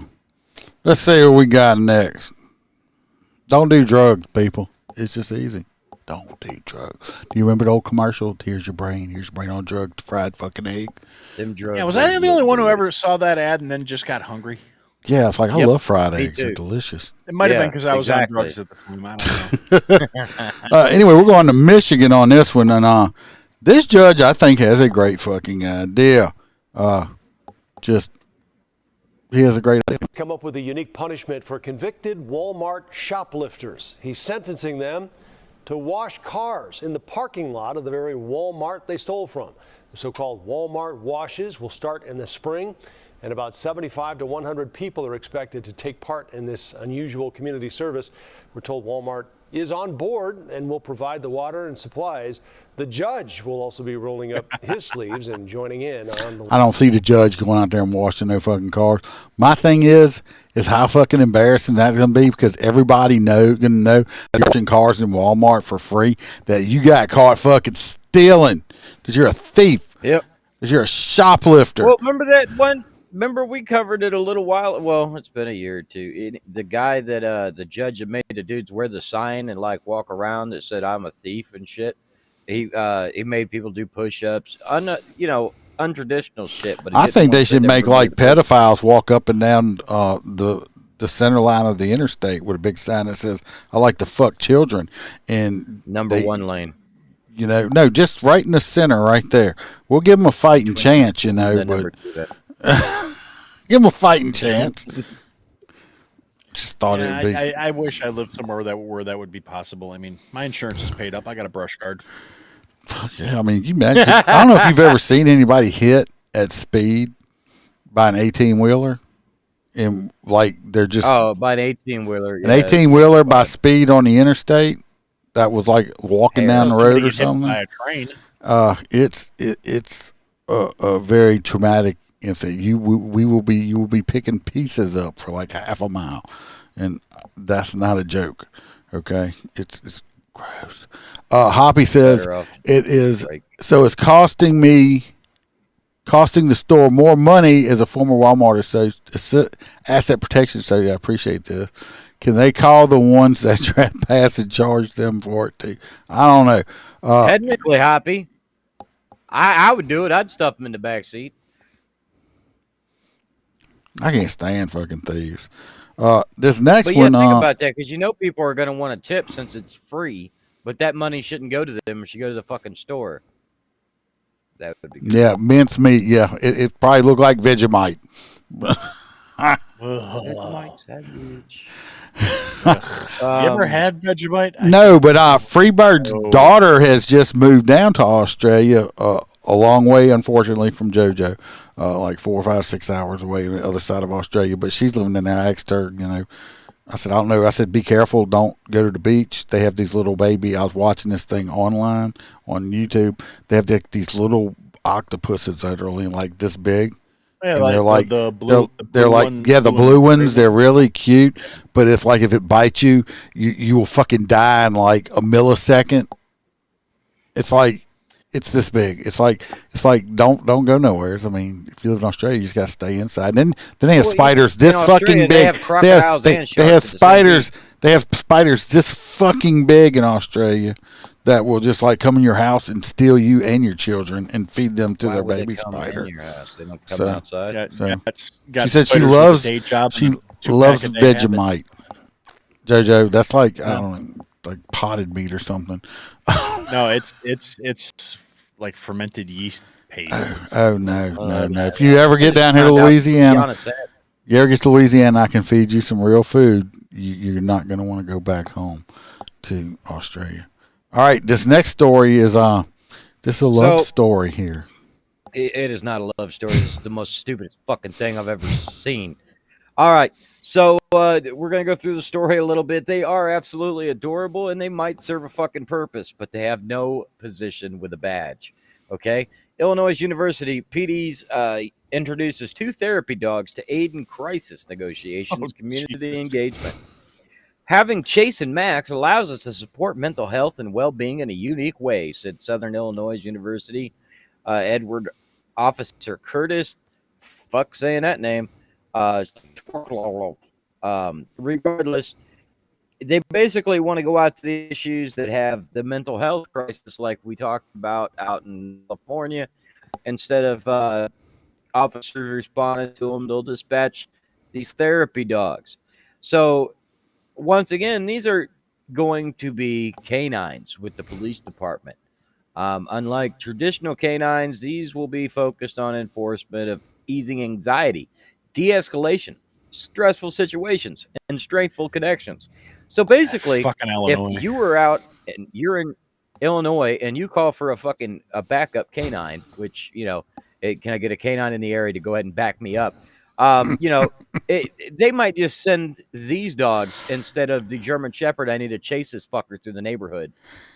let's see what we got next. Don't do drugs, people. It's just easy. Don't do drugs. Do you remember the old commercial? Here's your brain on drugs, fried fucking egg. Them drugs. Yeah, was I the only one who ever saw that ad and then just got hungry? Yeah, it's like I love fried eggs. They're delicious. It might have been because I was on drugs at the time. I don't know. Anyway, we're going to Michigan on this one, and this judge I think has a great fucking idea. He has a great idea. Come up with a unique punishment for convicted Walmart shoplifters. He's sentencing them to wash cars in the parking lot of the very Walmart they stole from. The so-called Walmart washes will start in the spring, and about 75 to 100 people are expected to take part in this unusual community service. We're told Walmart is on board and will provide the water and supplies. The judge will also be rolling up his sleeves and joining in on the... I don't see the judge going out there and washing their fucking cars. My thing is how fucking embarrassing that's going to be, because everybody gonna know that washing cars in Walmart for free, that you got caught fucking stealing, because you're a thief. Yep. Because you're a shoplifter. Well, remember that one remember we covered it a little while. Well, it's been a year or two. The guy that the judge had made the dudes wear the sign and like walk around that said "I'm a thief" and shit. He made people do push-ups, untraditional shit. But it I didn't think want they to send should make everybody like to prison. pedophiles walk up and down the center line of the interstate with a big sign that says "I like to fuck children," and Number one lane. No, just right in the center, right there. We'll give them a fighting chance, The but number two. give them a fighting chance. Just thought Yeah, it would be. I wish I lived somewhere where that would be possible. I mean, my insurance is paid up. I got a brush guard. Yeah, I mean, you imagine. I don't know if you've ever seen anybody hit at speed by an 18-wheeler, and like they're just By an 18-wheeler. an 18-wheeler by speed on the interstate. That was like walking down the road or something. By a train. It's a very traumatic incident. You will be picking pieces up for like half a mile, and that's not a joke. Okay, it's gross. Hoppy says it is. So it's costing the store more money as a former Walmart asset protection associate. I appreciate this. Can they call the ones that trespass and charge them for it too? I don't know. Technically, Hoppy, I would do it. I'd stuff them in the back seat. I can't stand fucking thieves. This next But one. yeah, think about that, because people are going to want a tip since it's free, but that money shouldn't go to them. It should go to the fucking store. That would be good. Yeah, mincemeat. Yeah, it probably looked like Vegemite. Vegemite sandwich. You ever had Vegemite? No, but Freebird's daughter has just moved down to Australia, a long way, unfortunately, from JoJo, like 4 or 5, 6 hours away on the other side of Australia. But she's living in there. I asked her, I said, I don't know. I said, be careful. Don't go to the beach. They have these little baby. I was watching this thing online on YouTube. They have these little octopuses that are only like this big. Yeah, and like they're like the blue the blue ones. They're really cute, but if it bites you, you will fucking die in like a millisecond. It's like it's this big. It's like don't go nowhere. I mean, if you live in Australia, you just gotta stay inside. And then they have spiders this fucking big. They have crocodiles and they have sharks at the same spiders. They have spiders this fucking big in Australia that will just like come in your house and steal you and your children and feed them to their baby spider. In your house? They don't come outside. She said she loves Vegemite. JoJo, that's like I don't know, like potted meat or something. No, it's like fermented yeast paste. Oh no. If you ever get down here to Louisiana, I can feed you some real food. You're not going to want to go back home to Australia. All right, this next story is this is a love story here. It is not a love story. This is the most stupidest fucking thing I've ever seen. All right, so we're going to go through the story a little bit. They are absolutely adorable, and they might serve a fucking purpose, but they have no position with a badge, okay? Illinois University PD's introduces 2 therapy dogs to aid in crisis negotiations, community engagement. Having Chase and Max allows us to support mental health and well-being in a unique way, said Southern Illinois University Edward Officer Curtis. Fuck saying that name. Regardless, they basically want to go out to the issues that have the mental health crisis, like we talked about out in California. Instead of officers responding to them, they'll dispatch these therapy dogs. So once again, these are going to be canines with the police department. Unlike traditional canines, these will be focused on enforcement of easing anxiety, de-escalation, stressful situations, and strengthful connections. So basically, if you were out and you're in Illinois and you call for a backup canine, which, can I get a canine in the area to go ahead and back me up? They might just send these dogs instead of the German Shepherd. I need to chase this fucker through the neighborhood.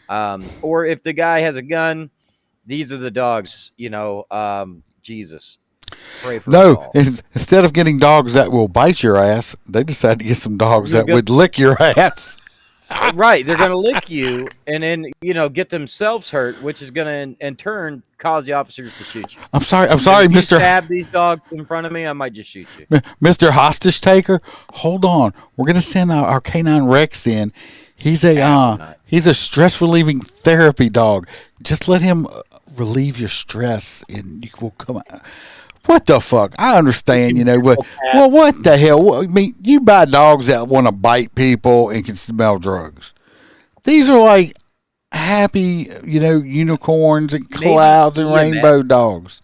Or if the guy has a gun, these are the dogs, Jesus. Pray for us all. Instead of getting dogs that will bite your ass, they decided to get some dogs that would lick your ass. Right, they're going to lick you and then, get themselves hurt, which is going to, in turn, cause the officers to shoot you. I'm sorry, If you Mr. stab these dogs in front of me, I might just shoot you. Mr. Hostage Taker. Hold on, we're gonna send our canine Rex in. He's a stress relieving therapy dog. Just let him relieve your stress, and you will come out. What the fuck? I understand, but well, what the hell? I mean, you buy dogs that want to bite people and can smell drugs. These are like happy, unicorns and clouds and rainbow dogs.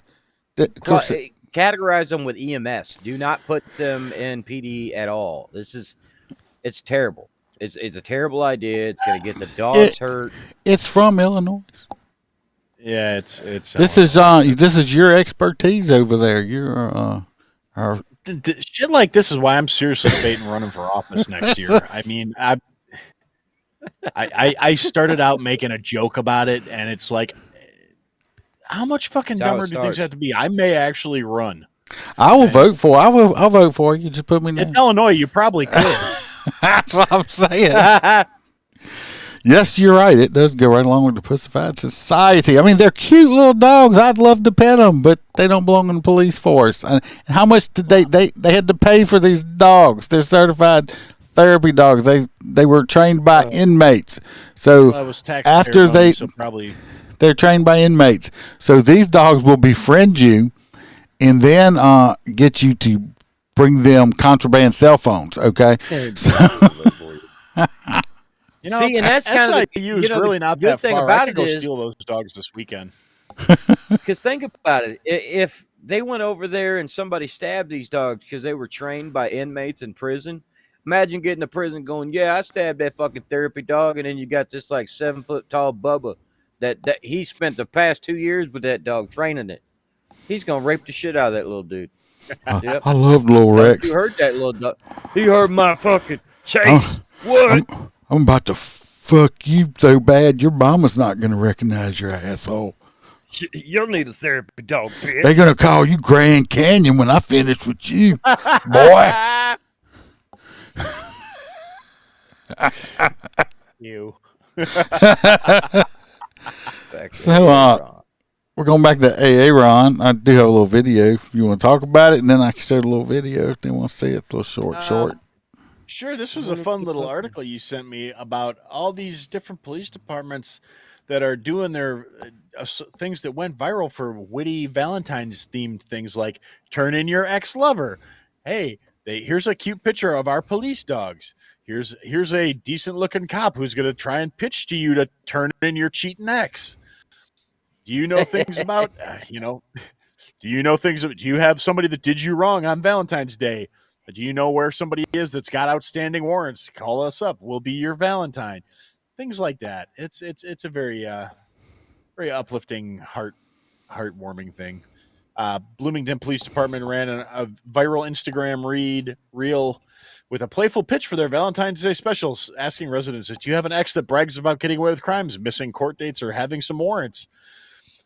Categorize them with EMS. Do not put them in PD at all. It's terrible. It's a terrible idea. It's going to get the dogs hurt. It's from Illinois. Yeah, it's. This is your expertise over there. You're shit like this is why I'm seriously debating running for office next year. I mean, I started out making a joke about it, and it's like, how much fucking dumber do things have to be? I may actually run. I will vote for. I'll vote for you. Just put me down. It's Illinois. You probably could. That's what I'm saying. Yes, you're right. It does go right along with the pussified society. I mean, they're cute little dogs. I'd love to pet them, but they don't belong in the police force. And how much did they had to pay for these dogs? They're certified therapy dogs. They were trained by inmates. So after they're trained by inmates. So these dogs will befriend you and then get you to bring them contraband cell phones. Okay. See, and that's kind of really not that far. I could go steal those dogs this weekend. Because think about it. If they went over there and somebody stabbed these dogs because they were trained by inmates in prison, imagine getting to prison going, yeah, I stabbed that fucking therapy dog, and then you got this like 7-foot tall Bubba that he spent the past 2 years with that dog training it. He's gonna rape the shit out of that little dude. Yep. I love little Rex. You heard that little dog. He heard my fucking chase. What? I'm about to fuck you so bad your mama's not going to recognize your asshole. You'll need a therapy dog, bitch. They're going to call you Grand Canyon when I finish with you, boy. You. So, we're going back to AA, Ron. I do have a little video if you want to talk about it, and then I can show the little video if they want to see it. It's a little short. Sure, this was a fun little article you sent me about all these different police departments that are doing their things that went viral for witty Valentine's themed things like turn in your ex-lover. Hey, here's a cute picture of our police dogs. Here's a decent looking cop who's going to try and pitch to you to turn in your cheating ex. Do you know things about, do you have somebody that did you wrong on Valentine's Day? Do you know where somebody is that's got outstanding warrants? Call us up. We'll be your Valentine. Things like that. It's a very very uplifting, heartwarming thing. Bloomington Police Department ran a viral Instagram reel with a playful pitch for their Valentine's Day specials, asking residents, do you have an ex that brags about getting away with crimes, missing court dates, or having some warrants?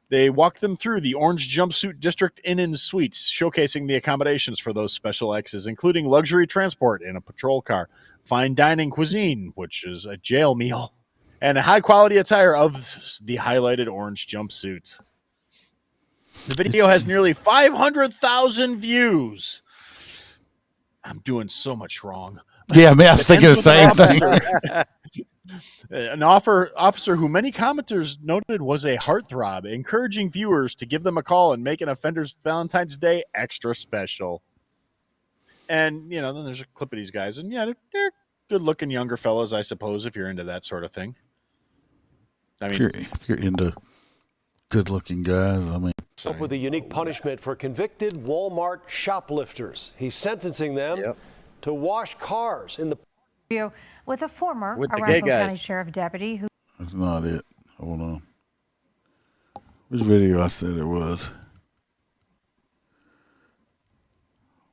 They walked them through the Orange Jumpsuit District Inn and Suites, showcasing the accommodations for those special exes, including luxury transport in a patrol car, fine dining cuisine, which is a jail meal, and a high-quality attire of the highlighted orange jumpsuit. The video has nearly 500,000 views. I'm doing so much wrong. Yeah, man, I'm thinking the same thing. An officer who many commenters noted was a heartthrob, encouraging viewers to give them a call and make an offender's Valentine's Day extra special. And, then there's a clip of these guys. And, yeah, they're good-looking younger fellas, I suppose, if you're into that sort of thing. I mean, if you're into good-looking guys, I mean. Up with a unique punishment for convicted Walmart shoplifters. He's sentencing them to wash cars in the with a former with Arapahoe County Sheriff deputy who. That's not it. Hold on. Which video I said it was?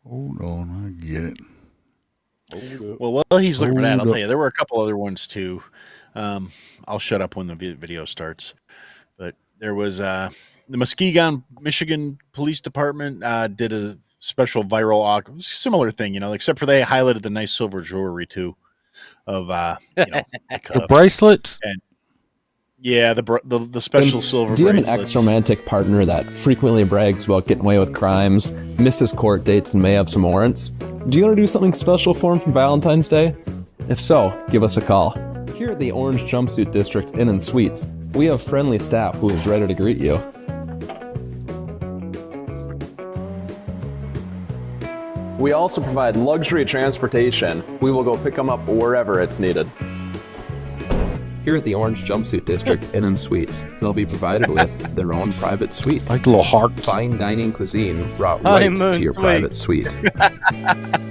Hold on, I get it. Well, while he's looking for that, I'll tell you, there were a couple other ones too. I'll shut up when the video starts. But there was the Muskegon, Michigan Police Department did a special viral similar thing, except for they highlighted the nice silver jewelry too. of the cups. bracelets. And yeah, the special silver. Do you have an bracelets. ex-romantic partner that frequently brags about getting away with crimes, misses court dates, and may have some warrants? Do you want to do something special for him for Valentine's Day? If so, give us a call. Here at the Orange Jumpsuit District Inn and Suites, we have friendly staff who is ready to greet you. We also provide luxury transportation. We will go pick them up wherever it's needed. Here at the Orange Jumpsuit District Inn and Suites, they'll be provided with their own private suite. Like little hearts. Fine dining cuisine brought right to your private suite.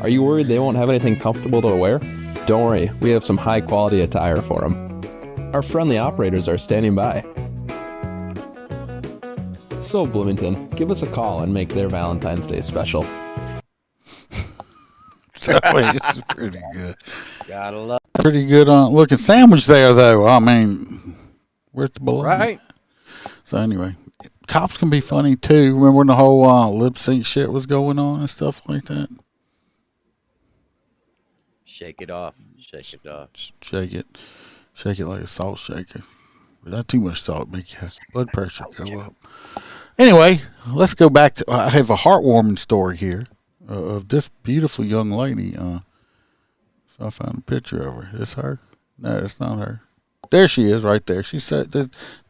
Are you worried they won't have anything comfortable to wear? Don't worry, we have some high quality attire for them. Our friendly operators are standing by. So Bloomington, give us a call and make their Valentine's Day special. It's pretty good. Gotta love. Pretty good looking sandwich there, though. I mean, where's the balloon? Right. So anyway, cops can be funny too. Remember when the whole lip sync shit was going on and stuff like that? Shake it off. Shake it off. Shake it like a salt shaker. Without too much salt, make your blood pressure go up. Anyway, let's go back to. I have a heartwarming story here of this beautiful young lady. So I found a picture of her. Is this her? No, it's not her. There she is, right there. She said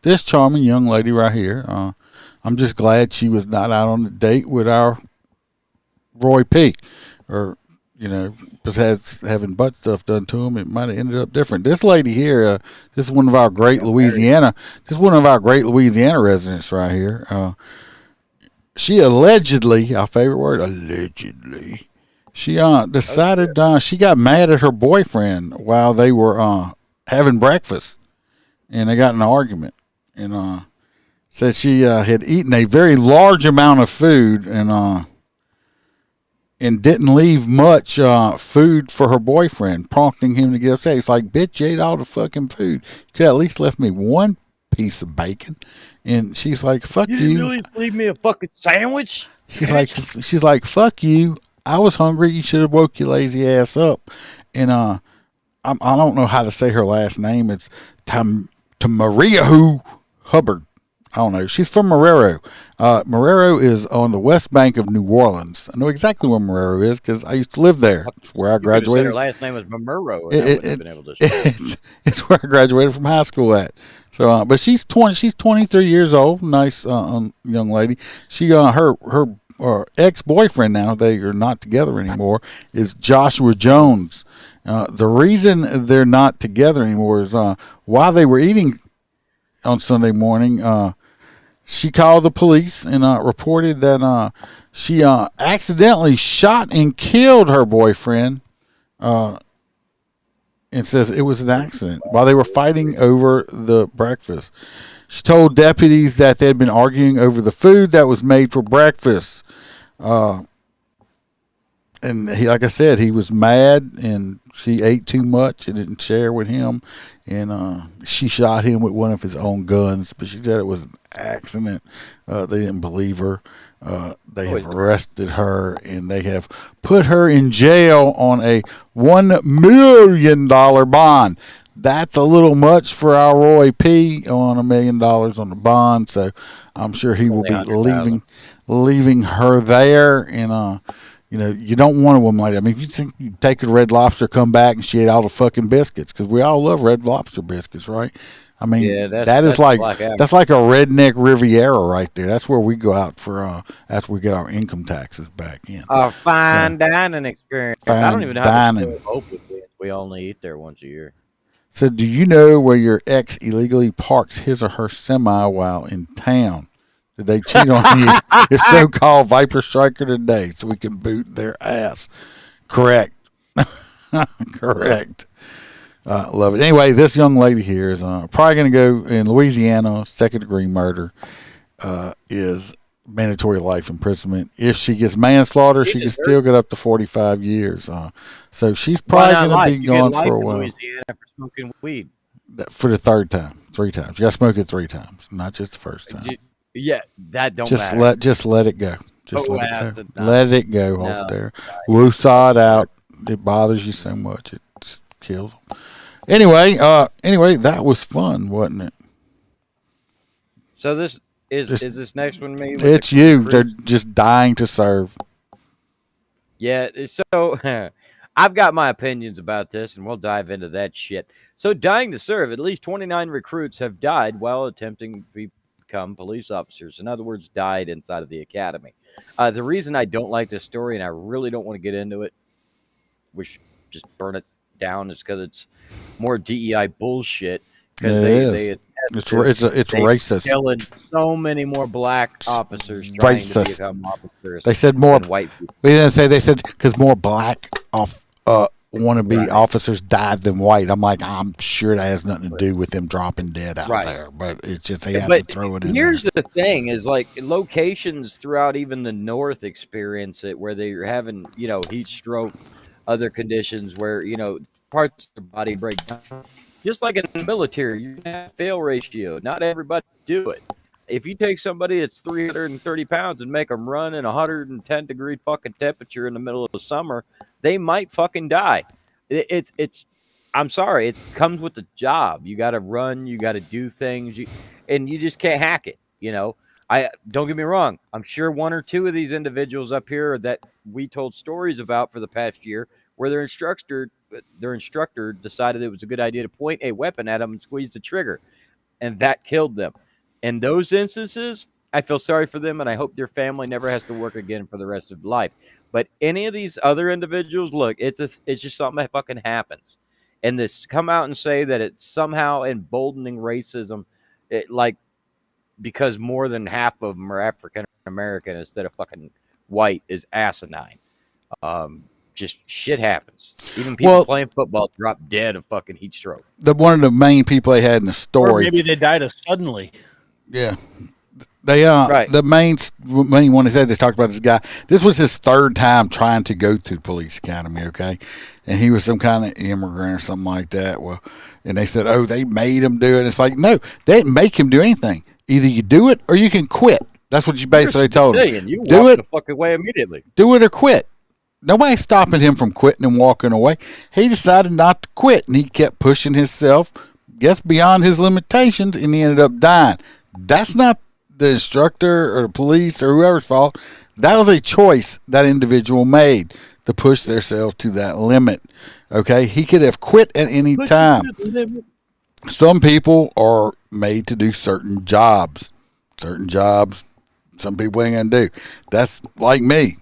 this charming young lady right here. I'm just glad she was not out on a date with our Roy P. Or, because having butt stuff done to him, it might have ended up different. This lady here, this is one of our great Louisiana. This is one of our great Louisiana residents right here. She allegedly, our favorite word, allegedly. She decided she got mad at her boyfriend while they were having breakfast, and they got in an argument. And said she had eaten a very large amount of food and didn't leave much food for her boyfriend, prompting him to get upset. It's like, bitch, you ate all the fucking food. You could at least left me one piece of bacon. And she's like, fuck you. You didn't really leave me a fucking sandwich? She's like, fuck you. I was hungry. You should have woke your lazy ass up. And I don't know how to say her last name. It's Maria Hubbard. I don't know. She's from Marrero. Marrero is on the west bank of New Orleans. I know exactly where Marrero is because I used to live there. It's where I graduated. Her last name was Mamuro. It's where I graduated from high school at. So, but she's 23 years old. Nice young lady. She her ex-boyfriend, now they are not together anymore, is Joshua Jones. The reason they're not together anymore is while they were eating on Sunday morning, she called the police and reported that she accidentally shot and killed her boyfriend and says it was an accident while they were fighting over the breakfast. She told deputies that they had been arguing over the food that was made for breakfast. And he, like I said, he was mad and she ate too much and didn't share with him. And she shot him with one of his own guns, but she said it was an accident. They didn't believe her. They have arrested her and they have put her in jail on a $1 million bond. That's a little much for our Roy P. on $1 million on the bond. So I'm sure he will be leaving her there. And, you don't want a woman like that. I mean, if you think you take her to Red Lobster, come back, and she ate all the fucking biscuits, because we all love Red Lobster biscuits, right? I mean, that's like a redneck Riviera right there. That's where we go out for, that's where we get our income taxes back in. A fine dining experience. I don't even know how to open it. We only eat there once a year. So, do you know where your ex illegally parks his or her semi while in town? Did they cheat on you? It's so-called Viper Striker today, so we can boot their ass. Correct. Correct. Love it. Anyway, this young lady here is probably going to go in Louisiana. Second-degree murder is mandatory life imprisonment. If she gets manslaughter, she can still get up to 45 years. So she's probably going to be gone for a while. Louisiana for smoking weed. For the third time, 3 times. You got to smoke it 3 times, not just the first time. Yeah, that don't matter. Just let it go. Just let it go. Let it go over there. Woosah it out. It bothers you so much. It's kills them. Anyway, that was fun, wasn't it? So this is this next one me? with It's the you. cruise? They're just dying to serve. Yeah, so I've got my opinions about this, and we'll dive into that shit. So, dying to serve, at least 29 recruits have died while attempting to become police officers. In other words, died inside of the academy. The reason I don't like this story, and I really don't want to get into it, we should just burn it down, is because it's more DEI bullshit. Because it's racist. Killing so many more black officers trying to Racist. become officers. They said more than white people. We didn't say. They said because more black wannabe officers died than white. I'm like, I'm sure that has nothing to do with them dropping dead out there, but it's just they have to throw it in. Here's the thing: is like locations throughout even the North experience it, where they're having heat stroke, other conditions where parts of the body break down. Just like in the military, you have a fail ratio. Not everybody do it. If you take somebody that's 330 pounds and make them run in 110 degree fucking temperature in the middle of the summer, they might fucking die. It's I'm sorry, it comes with the job. You got to run, you got to do things, and you just can't hack it. I don't get me wrong. I'm sure one or two of these individuals up here that we told stories about for the past year, where their instructor decided it was a good idea to point a weapon at them and squeeze the trigger, and that killed them. In those instances, I feel sorry for them, and I hope their family never has to work again for the rest of life. But any of these other individuals, look, it's just something that fucking happens. And this come out and say that it's somehow emboldening racism, because more than half of them are African American instead of fucking white is asinine. Just shit happens. Even people playing football drop dead of fucking heat stroke. One of the main people they had in the story. Or maybe they died suddenly. Yeah. They the main one they talked about this guy. This was his third time trying to go to the police academy, okay? And he was some kind of immigrant or something like that. Well, and they said, "Oh, they made him do it." It's like, no, they didn't make him do anything. Either you do it or you can quit. That's what you basically told him. You do walk it the fuck away immediately. Do it or quit. Nobody's stopping him from quitting and walking away. He decided not to quit, and he kept pushing himself, beyond his limitations, and he ended up dying. That's not the instructor or the police or whoever's fault. That was a choice that individual made to push themselves to that limit. Okay? He could have quit at any time. Some people are made to do certain jobs. Some people ain't gonna do. That's like me.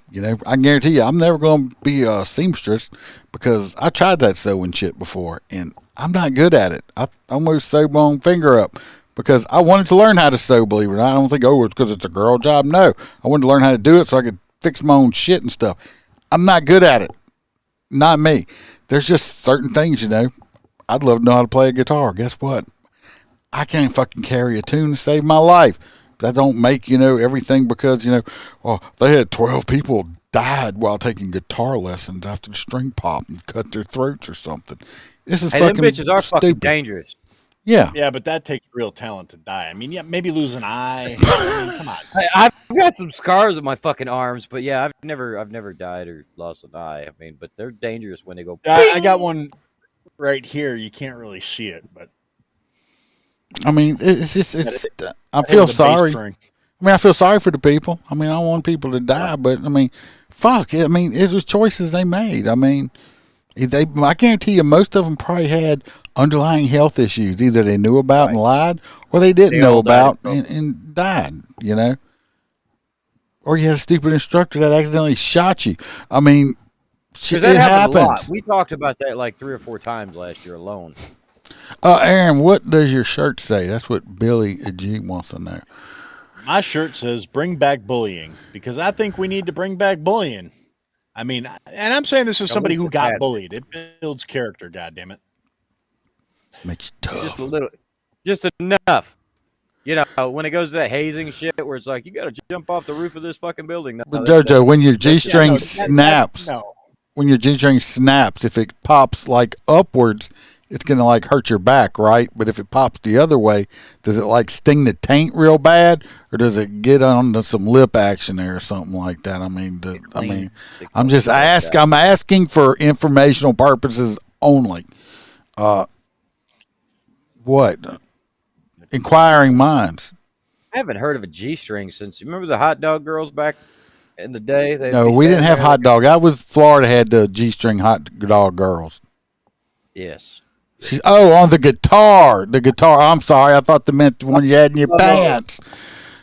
I guarantee you, I'm never gonna be a seamstress because I tried that sewing shit before, and I'm not good at it. I almost sewed my own finger up because I wanted to learn how to sew. Believe it or not, I don't think it's because it's a girl job. No, I wanted to learn how to do it so I could fix my own shit and stuff. I'm not good at it. Not me. There's just certain things, I'd love to know how to play a guitar. Guess what? I can't fucking carry a tune to save my life. That don't make, everything because, they had 12 people died while taking guitar lessons after the string popped and cut their throats or something. This is fucking them bitches are stupid. fucking dangerous. Yeah. Yeah, but that takes real talent to die. I mean, yeah, maybe lose an eye. I mean, come on. I've got some scars on my fucking arms, but yeah, I've never died or lost an eye. I mean, but they're dangerous when they go. I got one right here. You can't really see it, but I mean, I feel sorry. I feel sorry for the people. I mean, I don't want people to die, but I mean, fuck. I mean, it was choices they made. I mean, I guarantee you, most of them probably had underlying health issues. Either they knew about and lied, or they didn't know about and died. Or you had a stupid instructor that accidentally shot you. I mean, shit, that it happens a lot. happens. We talked about that like 3 or 4 times last year alone. Aaron, what does your shirt say? That's what Billy G wants to know. My shirt says "Bring back bullying" because I think we need to bring back bullying. I mean, and I'm saying this is somebody who got bullied. It builds character. God damn it, makes you tough. Just a little, just enough. When it goes to that hazing shit, where it's like you got to jump off the roof of this fucking building. No, but JoJo, when your G-string snaps, if it pops like upwards, it's going to like hurt your back, right? But if it pops the other way, does it like sting the taint real bad, or does it get on some lip action there or something like that? I mean, I'm just I'm asking for informational purposes only. What? Inquiring minds. I haven't heard of a G-string since. You remember the hot dog girls back in the day? No, we didn't have hot dog. I was Florida had the G-string hot dog girls. Yes. She's on the guitar. The guitar. I'm sorry. I thought the meant the one you had in your pants.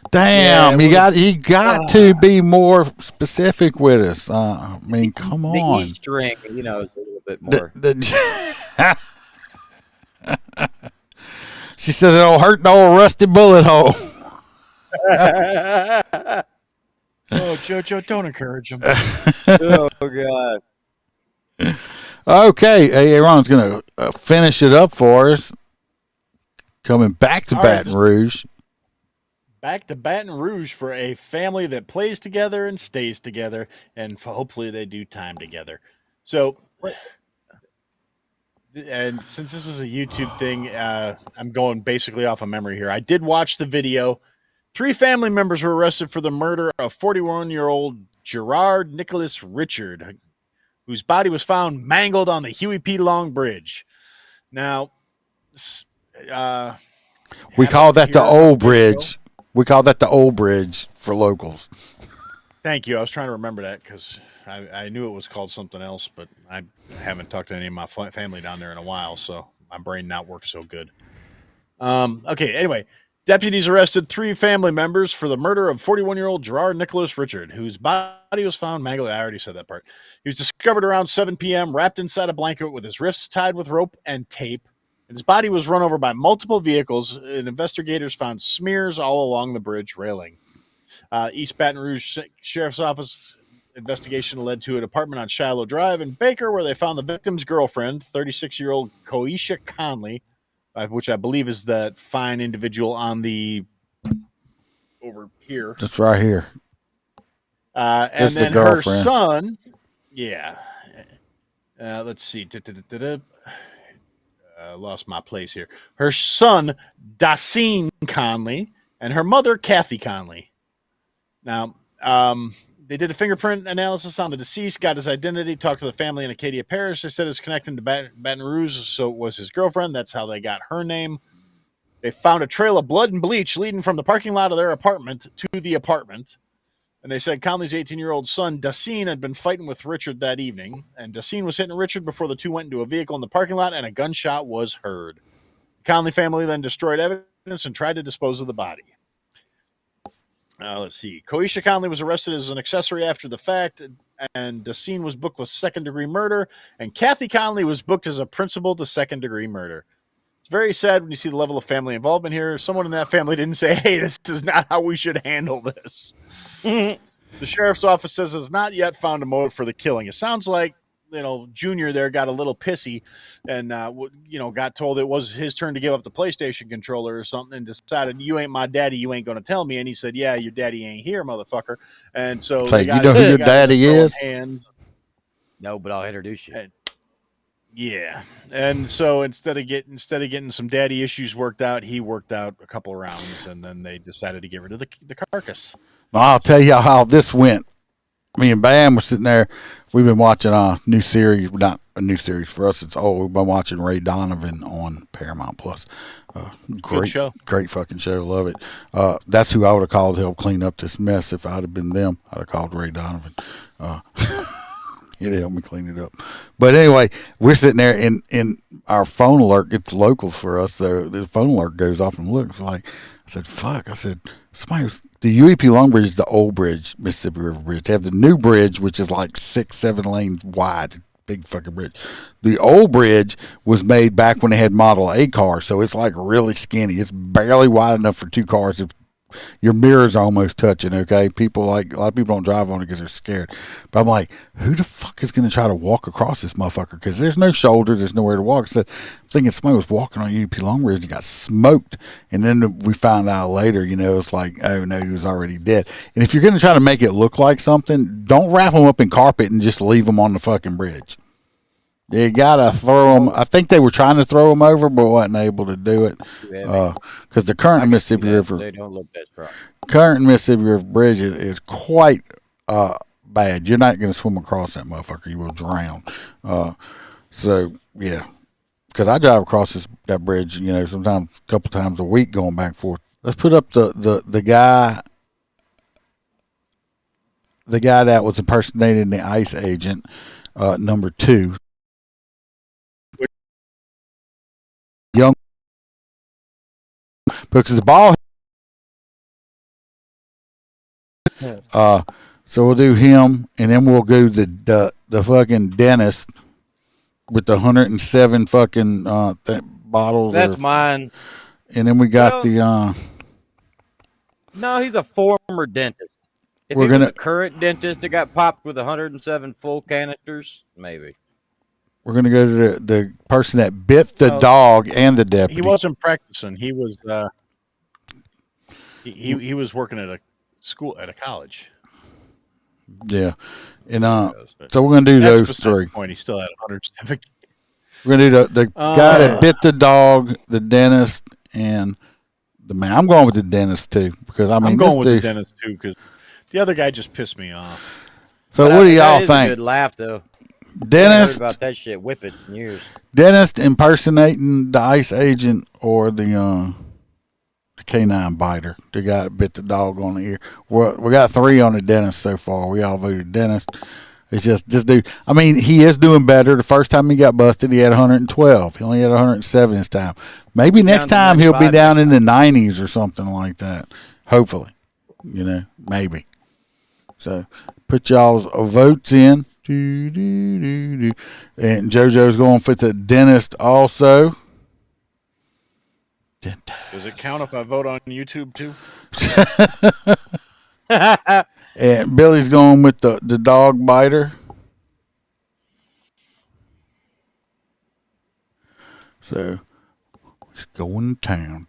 Damn, you got to be more specific with us. I mean, come on. The E string, is a little bit more. She says it'll hurt the old rusty bullet hole. JoJo, don't encourage him. Oh God. Okay, Aaron's going to finish it up for us. Coming back to Baton Rouge. Back to Baton Rouge for a family that plays together and stays together, and hopefully they do time together. So, and since this was a YouTube thing, I'm going basically off of memory here. I did watch the video. 3 family members were arrested for the murder of 41-year-old Gerard Nicholas Richard, whose body was found mangled on the Huey P. Long Bridge. Now, we call that the old bridge. We call that the old bridge for locals. Thank you. I was trying to remember that because I knew it was called something else, but I haven't talked to any of my family down there in a while, so my brain not works so good. Okay, anyway. Deputies arrested 3 family members for the murder of 41-year-old Gerard Nicholas Richard, whose body was found mangled. I already said that part. He was discovered around 7 p.m., wrapped inside a blanket with his wrists tied with rope and tape. And his body was run over by multiple vehicles, and investigators found smears all along the bridge railing. East Baton Rouge Sheriff's Office investigation led to an apartment on Shiloh Drive in Baker, where they found the victim's girlfriend, 36-year-old Koisha Conley, which I believe is that fine individual on the over here. That's right here. And then her son, let's see. Lost my place here. Her son, Dassine Conley, and her mother, Kathy Conley. Now, they did a fingerprint analysis on the deceased, got his identity, talked to the family in Acadia Parish. They said it's connected to Baton Rouge, so it was his girlfriend. That's how they got her name. They found a trail of blood and bleach leading from the parking lot of their apartment to the apartment. And they said Conley's 18-year-old son, Dassine, had been fighting with Richard that evening. And Dassine was hitting Richard before the two went into a vehicle in the parking lot, and a gunshot was heard. The Conley family then destroyed evidence and tried to dispose of the body. Let's see. Koisha Conley was arrested as an accessory after the fact, and Dassine was booked with second-degree murder, and Kathy Conley was booked as a principal to second-degree murder. It's very sad when you see the level of family involvement here. Someone in that family didn't say, hey, this is not how we should handle this. The sheriff's office says it's not yet found a motive for the killing. It sounds like, Junior there got a little pissy and, got told it was his turn to give up the PlayStation controller or something and decided, you ain't my daddy, you ain't going to tell me. And he said, yeah, your daddy ain't here, motherfucker. And so you know who your daddy is? Hands. No, but I'll introduce you. Yeah. And so instead of getting some daddy issues worked out, he worked out a couple of rounds, and then they decided to get rid of the carcass. Well, I'll tell you how this went. Me and Bam were sitting there. We've been watching a new series, not a new series for us. It's old. We've been watching Ray Donovan on Paramount Plus. Great show. Great fucking show. Love it. That's who I would have called to help clean up this mess. If I'd have been them, I'd have called Ray Donovan. He'd help me clean it up. But anyway, we're sitting there and our phone alert gets local for us. So the phone alert goes off and looks like, I said, fuck. I said, the UEP Long Bridge is the old bridge, Mississippi River Bridge. They have the new bridge, which is like 6-7 lanes wide. Big fucking bridge. The old bridge was made back when they had Model A cars, so it's like really skinny. It's barely wide enough for 2 cars. Your mirrors are almost touching, okay? A lot of people don't drive on it because they're scared. But I'm like, who the fuck is going to try to walk across this motherfucker? Because there's no shoulders, there's nowhere to walk. So I'm thinking somebody was walking on UP Long Bridge and got smoked. And then we found out later, it's like, oh no, he was already dead. And if you're going to try to make it look like something, don't wrap them up in carpet and just leave them on the fucking bridge. You gotta throw them. I think they were trying to throw them over, but wasn't able to do it because the current Mississippi River. They don't look that strong. Current Mississippi River Bridge is quite bad. You're not going to swim across that motherfucker. You will drown. So yeah, because I drive across that bridge, sometimes a couple times a week going back and forth. Let's put up the guy that was impersonating the ICE agent, number 2. Young, because the ball. So we'll do him, and then we'll go the fucking dentist with the 107 fucking bottles. That's mine. And then we got No, he's a former dentist. If we're he was a current dentist that got popped with 107 full canisters, maybe. We're gonna go to the person that bit the dog and the deputy. He wasn't practicing. He was he was working at a school at a college. Yeah, and so we're gonna do those 3. Point. He still had 107. We're gonna do the guy that bit the dog, the dentist, and the man. I'm going with the dentist too because I'm going with the dentist too because the other guy just pissed me off. So what do y'all think? A good laugh though. Dentist I heard about that shit. Whip it in years. Dentist impersonating the ICE agent or the canine biter. The guy that bit the dog on the ear. We got 3 on the dentist so far. We all voted dentist. It's just this dude. I mean, he is doing better. The first time he got busted, he had 112. He only had 107 this time. Maybe next time he'll be down in the 90s or something like that. Hopefully, maybe. So put y'all's votes in. And JoJo's going for the dentist also. Does it count if I vote on YouTube too? And Billy's going with the dog biter. So he's going to town.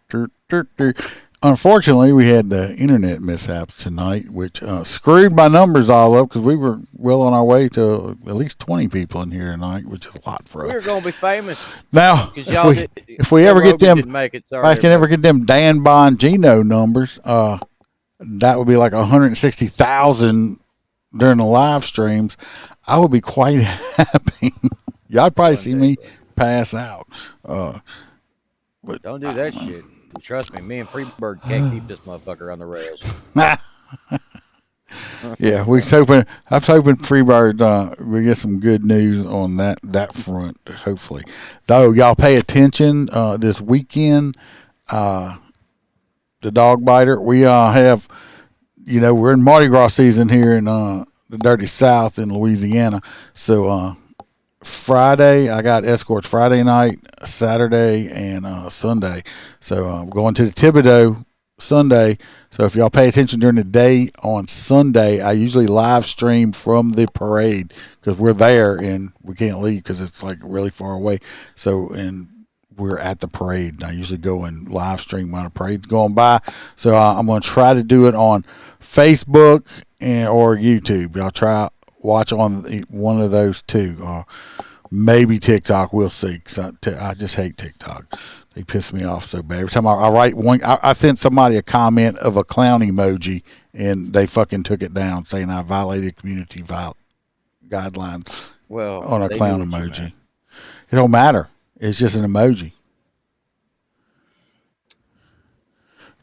Unfortunately, we had the internet mishaps tonight, which screwed my numbers all up because we were well on our way to at least 20 people in here tonight, which is a lot for us. We're going to be famous. Now, if we ever get them, if I can ever get them Dan Bongino numbers, that would be like 160,000 during the live streams. I would be quite happy. Y'all probably see me pass out. But don't do that shit. Trust me, me and Freebird can't keep this motherfucker on the rails. Yeah, I was hoping Freebird we get some good news on that front. Hopefully, though, y'all pay attention this weekend. The dog biter. We have, we're in Mardi Gras season here in the Dirty South in Louisiana. So Friday, I got escorts Friday night, Saturday, and Sunday. So I'm going to the Thibodeau Sunday. So if y'all pay attention during the day on Sunday, I usually live stream from the parade because we're there and we can't leave because it's like really far away. So, and we're at the parade. And I usually go and live stream when the parade's going by. So I'm going to try to do it on Facebook or YouTube. Y'all try watch on one of those two. Maybe TikTok. We'll see. Cause I just hate TikTok. They piss me off so bad. Every time I write one, I sent somebody a comment of a clown emoji, and they fucking took it down, saying I violated community guidelines on a clown emoji. It don't matter. It's just an emoji.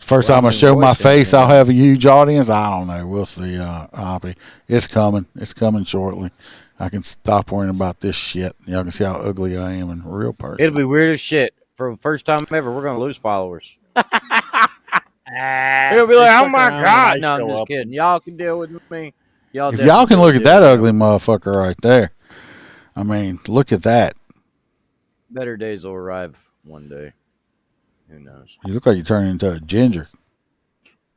First time I show my face, I'll have a huge audience. I don't know. We'll see. It's coming. It's coming shortly. I can stop worrying about this shit. Y'all can see how ugly I am in real person. It'll be weird as shit. For the first time ever, we're going to lose followers. It'll be like, oh my God. No, I'm just kidding. Y'all can deal with me. If y'all can look at that ugly motherfucker right there, I mean, look at that. Better days will arrive one day. Who knows? You look like you're turning into a ginger.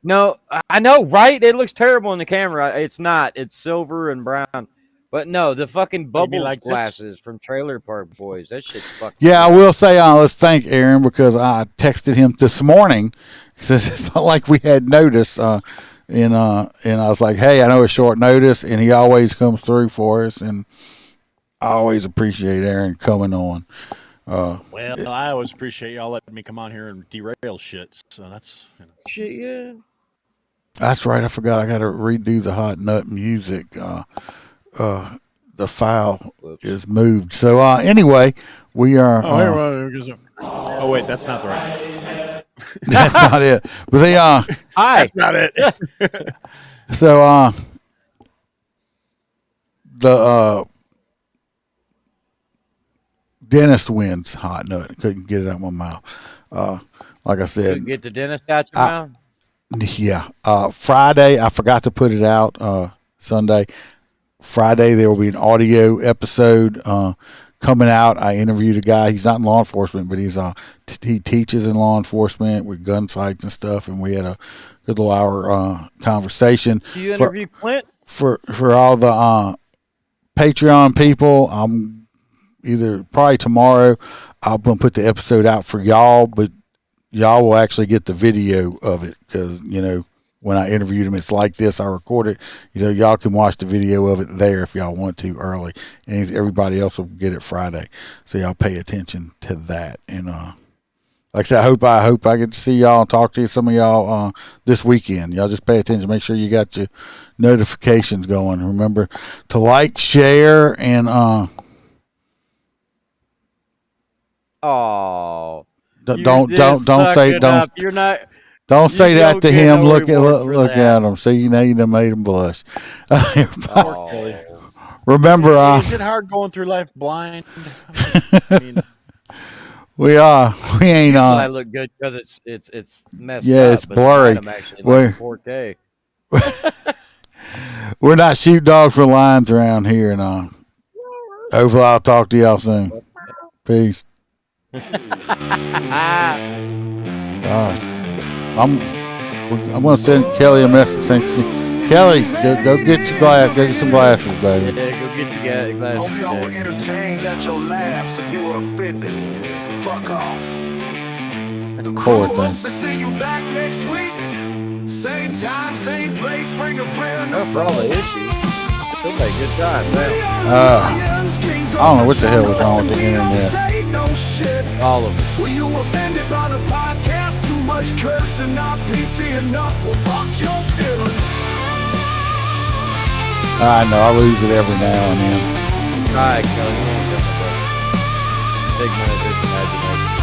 No, I know, right? It looks terrible in the camera. It's not. It's silver and brown. But no, the fucking bubbles like glasses from Trailer Park Boys. That shit's fucking. Yeah, I will say, let's thank Aaron because I texted him this morning. Because it's not like we had notice. And I was like, hey, I know it's short notice. And he always comes through for us. And I always appreciate Aaron coming on. I always appreciate y'all letting me come on here and derail shit. So that's shit, yeah. That's right. I forgot. I got to redo the hot nut music. The file is moved. So anyway, We are. Oh wait, that's not the right. That's not it. But they Hi. That's not it. So the dentist wins hot nut. Couldn't get it out of my mouth. Like I said, Couldn't get the dentist out your mouth. Yeah. Friday, I forgot to put it out. Sunday, Friday, there will be an audio episode coming out. I interviewed a guy. He's not in law enforcement, but he teaches in law enforcement with gun sites and stuff. And we had a good little hour conversation. Do you interview Clint? For all the Patreon people, I'm probably tomorrow. I'm gonna put the episode out for y'all, but y'all will actually get the video of it because when I interviewed him, it's like this. I recorded. Y'all can watch the video of it there if y'all want to early, and everybody else will get it Friday. So y'all pay attention to that. And like I said, I hope I get to see y'all and talk to some of y'all this weekend. Y'all just pay attention. Make sure you got your notifications going. Remember to like, share, and don't say don't. You're not. Don't say that to him. Look at him. See, you done made him blush. Remember, is it hard going through life blind? We ain't on. I look good because it's messed up. Yeah, it's blurry. We're 4K. We're not sheepdogs for lions around here, and hopefully I'll talk to y'all soon. Peace. I'm gonna send Kelly a message saying, Kelly, go get your glass, go get some glasses, baby. Yeah, go get your glasses. Hope y'all were entertained at your laughs. If you were offended, fuck off. The crew hopes to see you back next week. Same time, same place. Bring a friend. For all the issues, it'll make a good time, man. I don't know what the hell was wrong with the internet. All of it. Were you offended by the podcast? Too much cursing, not PC enough. Well, fuck your feelings. I know, I lose it every now and then. All right, Kelly. Take my imagination.